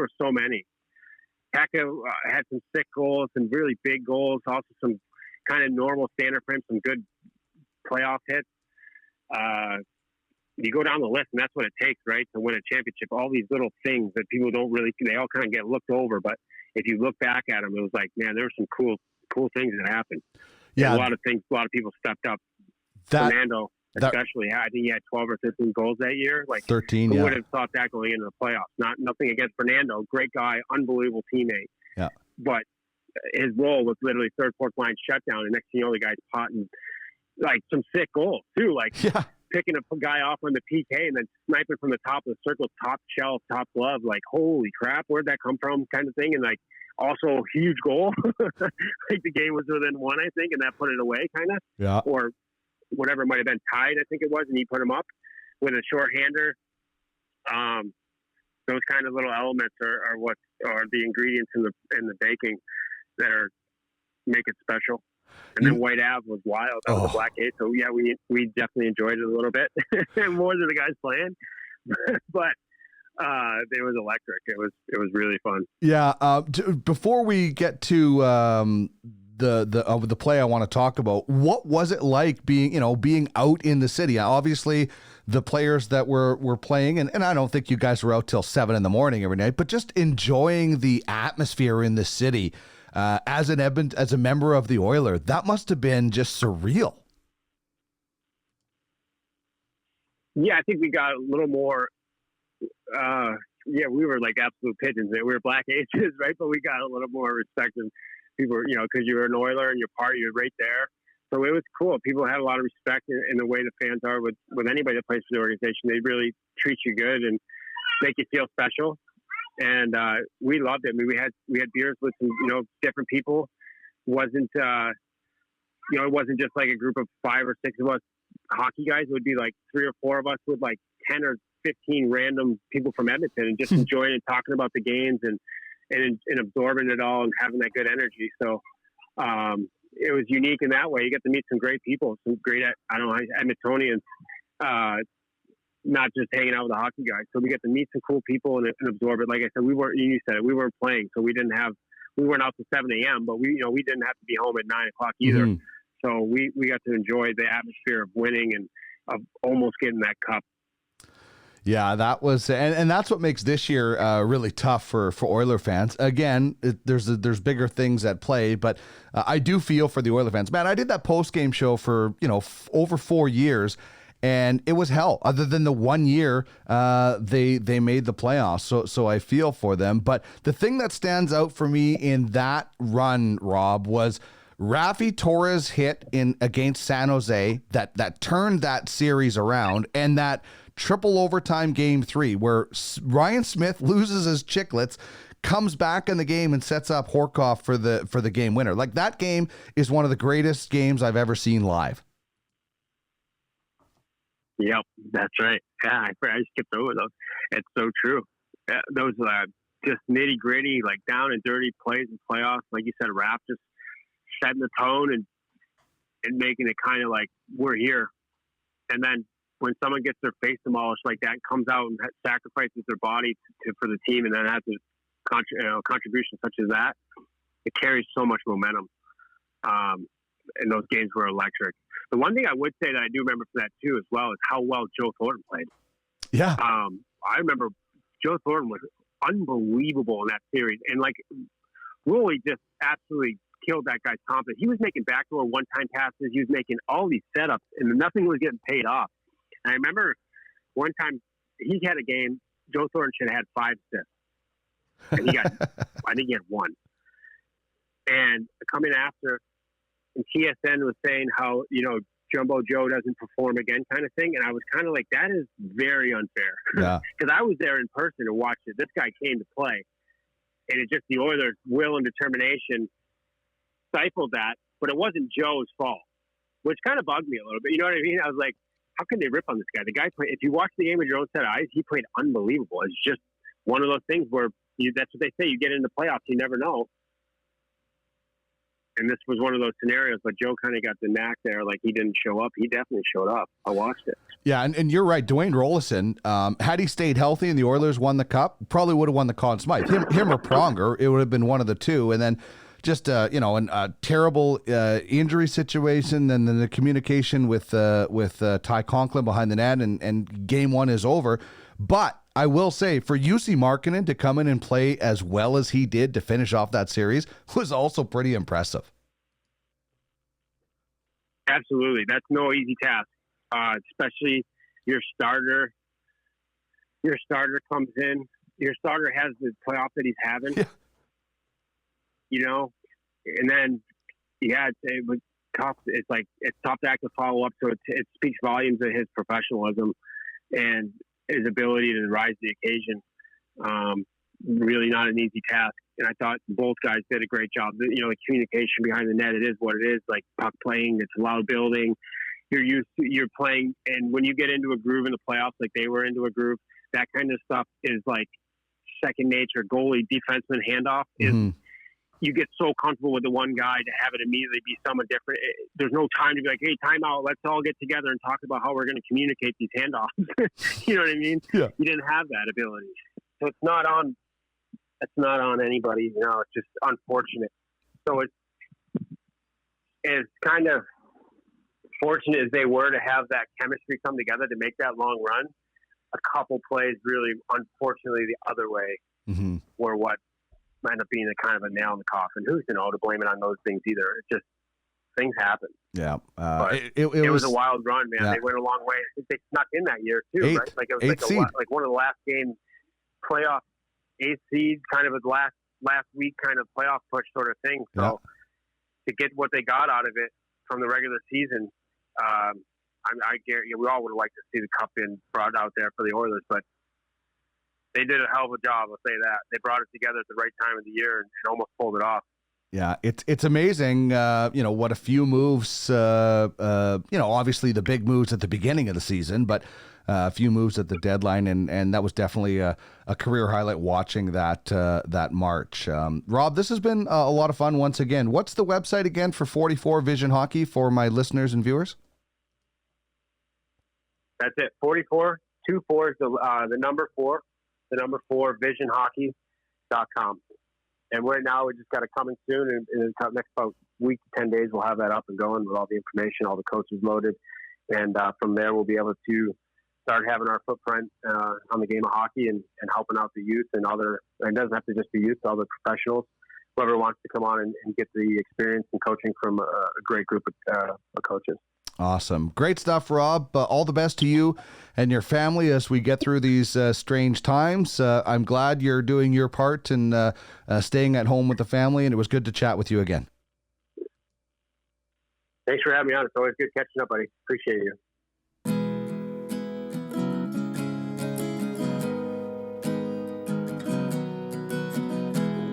B: were so many. Pekka had some sick goals, some really big goals, also some kind of normal standard frame, some good playoff hits. You go down the list, and that's what it takes, right, to win a championship. All these little things that people they all kind of get looked over. But if you look back at them, it was like, man, there were some cool things that happened. Yeah, a lot of people stepped up. Fernando, especially, I think he had 12 or 15 goals that year. Like
C: 13.
B: Who would have thought that going into the playoffs? Nothing against Fernando, great guy, unbelievable teammate. Yeah, but his role was literally third, fourth line shutdown, and next thing you know, the guy's potting like some sick goals too, like picking a guy off on the PK and then sniping from the top of the circle, top shelf, top glove. Like, holy crap, where'd that come from? Kind of thing, and like. Also, huge goal. Like the game was within one, I think, and that put it away, kind of. Yeah. Or whatever it might have been tied, I think it was, and he put him up. with a shorthander, those kind of little elements are what are the ingredients in the baking that make it special. And then White Ave was wild. That was a Black 8. So yeah, we definitely enjoyed it a little bit more than the guys playing, but it was electric. It was really fun.
C: Yeah. Before we get to the play I want to talk about, what was it like being out in the city? Obviously, the players that were playing, and I don't think you guys were out till 7 a.m. every night, but just enjoying the atmosphere in the city as a member of the Oilers, that must have been just surreal.
B: Yeah, I think we got a little more. We were like absolute pigeons. We were Black Aces, right? But we got a little more respect, and people, because you were an Oiler and you're right there. So it was cool. People had a lot of respect in the way the fans are with anybody that plays for the organization. They really treat you good and make you feel special. And we loved it. I mean, we had beers with some different people. It wasn't just like a group of 5 or 6 of us hockey guys. It would be like 3 or 4 of us with like 10 or 15 random people from Edmonton and just enjoying and talking about the games and absorbing it all and having that good energy. So it was unique in that way. You get to meet some great people, some great Edmontonians, not just hanging out with the hockey guys. So we get to meet some cool people and absorb it. Like I said, we weren't playing, so we weren't out to 7 a.m., but we didn't have to be home at 9 o'clock either. Mm-hmm. So we got to enjoy the atmosphere of winning and of almost getting that cup.
C: Yeah, that was, and that's what makes this year really tough for Oiler fans. Again, there's bigger things at play, but I do feel for the Oiler fans. Man, I did that post game show for over 4 years, and it was hell. Other than the 1 year they made the playoffs, so I feel for them. But the thing that stands out for me in that run, Rob, was Rafi Torres hit against San Jose that turned that series around, and that triple overtime game 3 where Ryan Smith loses his chicklets, comes back in the game and sets up Horkoff for the game winner. Like, that game is one of the greatest games I've ever seen live.
B: Yep, that's right. Yeah, I skipped over those. It's so true. Yeah, those just nitty gritty, like down and dirty plays in playoffs. Like you said, Raph just setting the tone and making it kind of like we're here. And then when someone gets their face demolished like that, comes out and sacrifices their body for the team, and then has a contribution such as that, it carries so much momentum. And those games were electric. The one thing I would say that I do remember from that too, as well, is how well Joe Thornton played. Yeah. I remember Joe Thornton was unbelievable in that series, and like really just absolutely killed that guy's confidence. He was making backdoor one-time passes. He was making all these setups, and nothing was getting paid off. And I remember one time he had a game, Joe Thornton should have had 5 assists. And he got, I think he had 1. And coming after, and TSN was saying how, Jumbo Joe doesn't perform again kind of thing. And I was kind of like, that is very unfair. Yeah. Because I was there in person and watched it. This guy came to play. And it just, the Oilers' will and determination stifled that. But it wasn't Joe's fault, which kind of bugged me a little bit. You know what I mean? I was like, how can they rip on this guy? The guy played, if you watch the game with your own set of eyes, he played unbelievable. It's just one of those things where that's what they say. You get into playoffs, you never know. And this was one of those scenarios, but Joe kind of got the knack there. Like, he didn't show up. He definitely showed up. I watched it. Yeah, and you're right. Dwayne Rollison, had he stayed healthy and the Oilers won the Cup, probably would have won the Conn Smythe. Him or Pronger, it would have been one of the two. And then just, a terrible injury situation, and then the communication with Ty Conklin behind the net, and game 1 is over. But I will say, for UC Markkanen to come in and play as well as he did to finish off that series was also pretty impressive. Absolutely. That's no easy task, especially your starter. Your starter comes in. Your starter has the playoff that he's having. Yeah. And then, it was tough. It's like, it's tough to have to follow up. So it speaks volumes of his professionalism and his ability to rise to the occasion. Really not an easy task. And I thought both guys did a great job. The communication behind the net, it is what it is, like puck playing, it's loud building. you're playing, and when you get into a groove in the playoffs, like they were into a groove, that kind of stuff is like second nature. Goalie, defenseman handoff is. Mm-hmm. You get so comfortable with the one guy to have it immediately be someone different. There's no time to be like, hey, timeout. Let's all get together and talk about how we're going to communicate these handoffs. You know what I mean?
C: Yeah.
B: You didn't have that ability. So it's not on anybody. It's just unfortunate. So it's kind of fortunate as they were to have that chemistry come together to make that long run. A couple plays really, unfortunately, the other way were what end up being a kind of a nail in the coffin. Who's to know to blame it on those things either? It's just things happen.
C: Yeah,
B: it was a wild run, man. Yeah. They went a long way. I think they snuck in that year too, right? Like it was like one of the last game playoff 8th seed, kind of a last week kind of playoff push sort of thing. So to get what they got out of it from the regular season, I guarantee we all would have liked to see the cup being brought out there for the Oilers, but they did a hell of a job. I'll say that. They brought it together at the right time of the year and almost pulled it off.
C: Yeah, it's amazing, what a few moves, obviously the big moves at the beginning of the season, but a few moves at the deadline, and that was definitely a career highlight watching that March. Rob, this has been a lot of fun once again. What's the website again for 44 Vision Hockey for my listeners and viewers?
B: That's it, 44, 24 is the number 4. The number 4, visionhockey.com. And right now, we just got it coming soon. And in the next about week to 10 days, we'll have that up and going with all the information, all the coaches loaded. And from there, we'll be able to start having our footprint on the game of hockey and helping out the youth and it doesn't have to just be youth, other professionals, whoever wants to come on and get the experience and coaching from a great group of coaches.
C: Awesome. Great stuff, Rob. All the best to you and your family as we get through these strange times. I'm glad you're doing your part and staying at home with the family, and it was good to chat with you again.
B: Thanks for having me on. It's always good catching up, buddy. Appreciate you.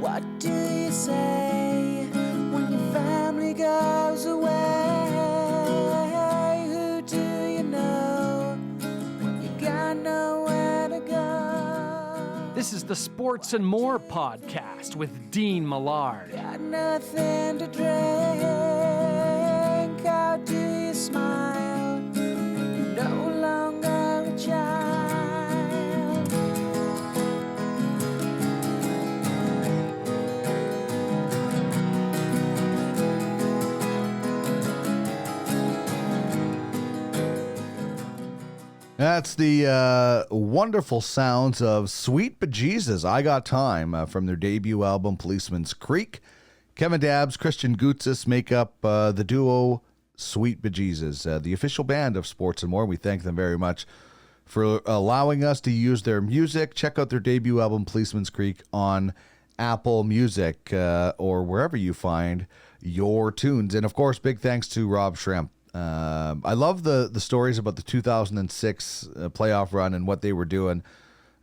E: What do you say when your family goes away?
A: This is the Sports and More podcast with Dean Millard.
E: Got nothing to drink. How do you smile? You're no longer a child.
C: That's the wonderful sounds of Sweet Bejesus, I Got Time, from their debut album, Policeman's Creek. Kevin Dabbs, Christian Gutsis make up the duo Sweet Bejesus, the official band of Sports and More. We thank them very much for allowing us to use their music. Check out their debut album, Policeman's Creek, on Apple Music or wherever you find your tunes. And, of course, big thanks to Rob Schremp. I love the stories about the 2006 playoff run and what they were doing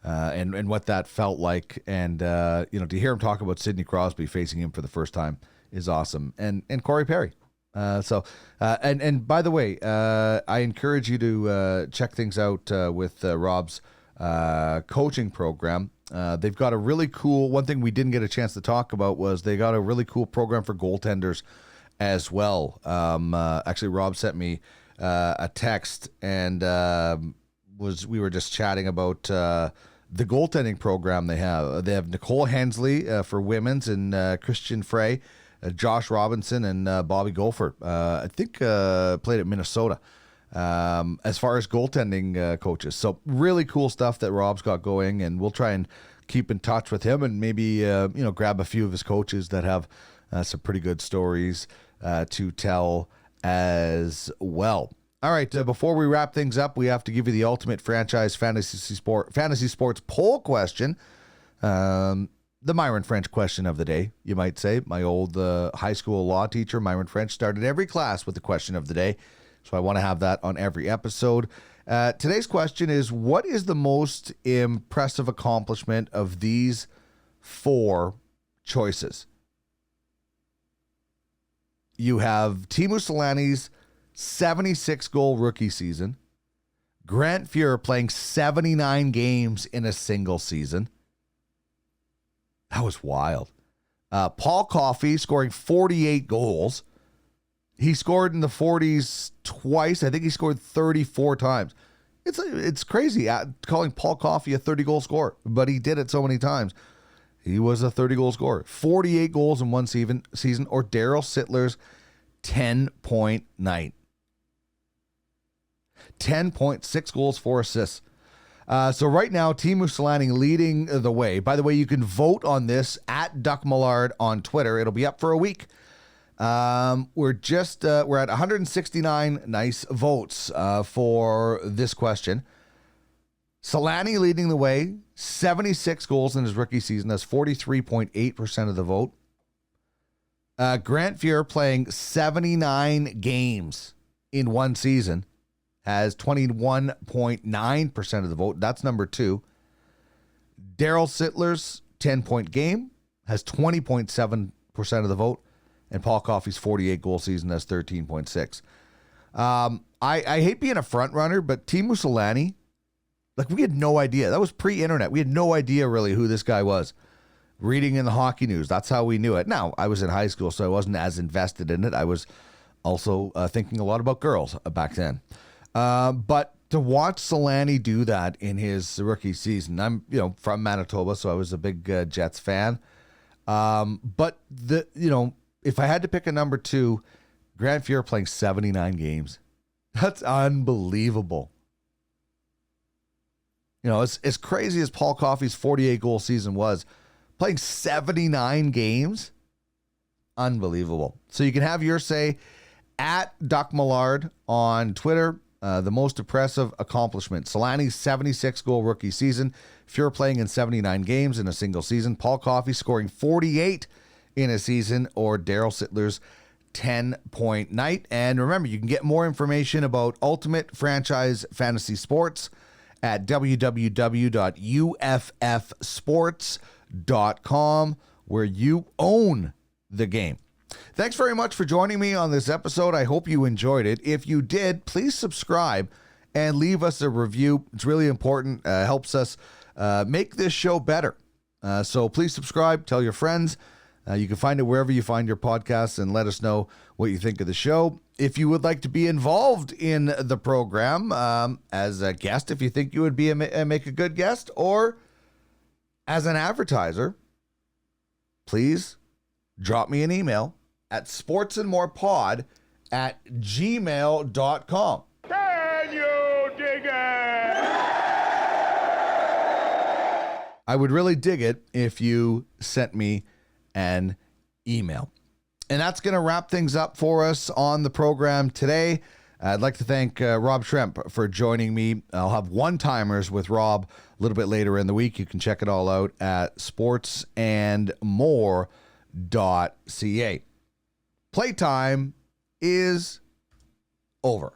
C: and what that felt like. And, to hear him talk about Sidney Crosby facing him for the first time is awesome. And Corey Perry. And by the way, I encourage you to check things out with Rob's coaching program. They've got a really cool, one thing we didn't get a chance to talk about was they got a really cool program for goaltenders as well. Actually, Rob sent me a text and we were just chatting about the goaltending program they have. They have Nicole Hensley for women's and Christian Frey, Josh Robinson, and Bobby Goldford. I think played at Minnesota as far as goaltending coaches. So really cool stuff that Rob's got going, and we'll try and keep in touch with him and maybe grab a few of his coaches that have some pretty good stories to tell as well. All right, before we wrap things up, we have to give you the ultimate franchise fantasy sports poll question. The Myron French question of the day, you might say. My old high school law teacher, Myron French, started every class with the question of the day. So I want to have that on every episode. Today's question is, what is the most impressive accomplishment of these 4 choices? You have Teemu Selanne's 76 goal rookie season. Grant Fuhr playing 79 games in a single season. That was wild. Paul Coffey scoring 48 goals. He scored in the 40s twice. I think he scored 34 times. It's crazy calling Paul Coffey a 30-goal scorer, but he did it so many times. He was a 30-goal scorer. 48 goals in one season, or Daryl Sittler's 10-point night. 10.6 goals, 4 assists. So right now, Teemu Selanne leading the way. By the way, you can vote on this at Duck Millard on Twitter. It'll be up for a week. We're at 169 nice votes for this question. Selanne leading the way, 76 goals in his rookie season. That's 43.8% of the vote. Grant Fuhr playing 79 games in one season has 21.9% of the vote. That's number 2. Daryl Sittler's 10-point game has 20.7% of the vote. And Paul Coffey's 48-goal season has 13.6. I hate being a front runner, but Teemu Selanne, like, we had no idea. That was pre-internet. We had no idea really who this guy was. Reading in the hockey news, that's how we knew it. Now, I was in high school, so I wasn't as invested in it. I was also thinking a lot about girls back then. But to watch Selanne do that in his rookie season, I'm from Manitoba, so I was a big Jets fan. But if I had to pick a number 2, Grant Fuhr playing 79 games. That's unbelievable. As crazy as Paul Coffey's 48-goal season was, playing 79 games, unbelievable. So you can have your say at Duck Millard on Twitter. The most impressive accomplishment: Selanne's 76-goal rookie season, Fuhr playing in 79 games in a single season, Paul Coffey scoring 48 in a season, or Daryl Sittler's 10-point night. And remember, you can get more information about Ultimate Franchise Fantasy Sports at www.uffsports.com, where you own the game. Thanks very much for joining me on this episode. I hope you enjoyed it. If you did, please subscribe and leave us a review. It's really important. Helps us make this show better. So please subscribe. Tell your friends. You can find it wherever you find your podcasts, and let us know what you think of the show. If you would like to be involved in the program as a guest, if you think you would be make a good guest, or as an advertiser, please drop me an email at sportsandmorepod@gmail.com.
D: Can you dig it?
C: I would really dig it if you sent me an email. And that's going to wrap things up for us on the program today. I'd like to thank Rob Schremp for joining me. I'll have one-timers with Rob a little bit later in the week. You can check it all out at sportsandmore.ca. Playtime is over.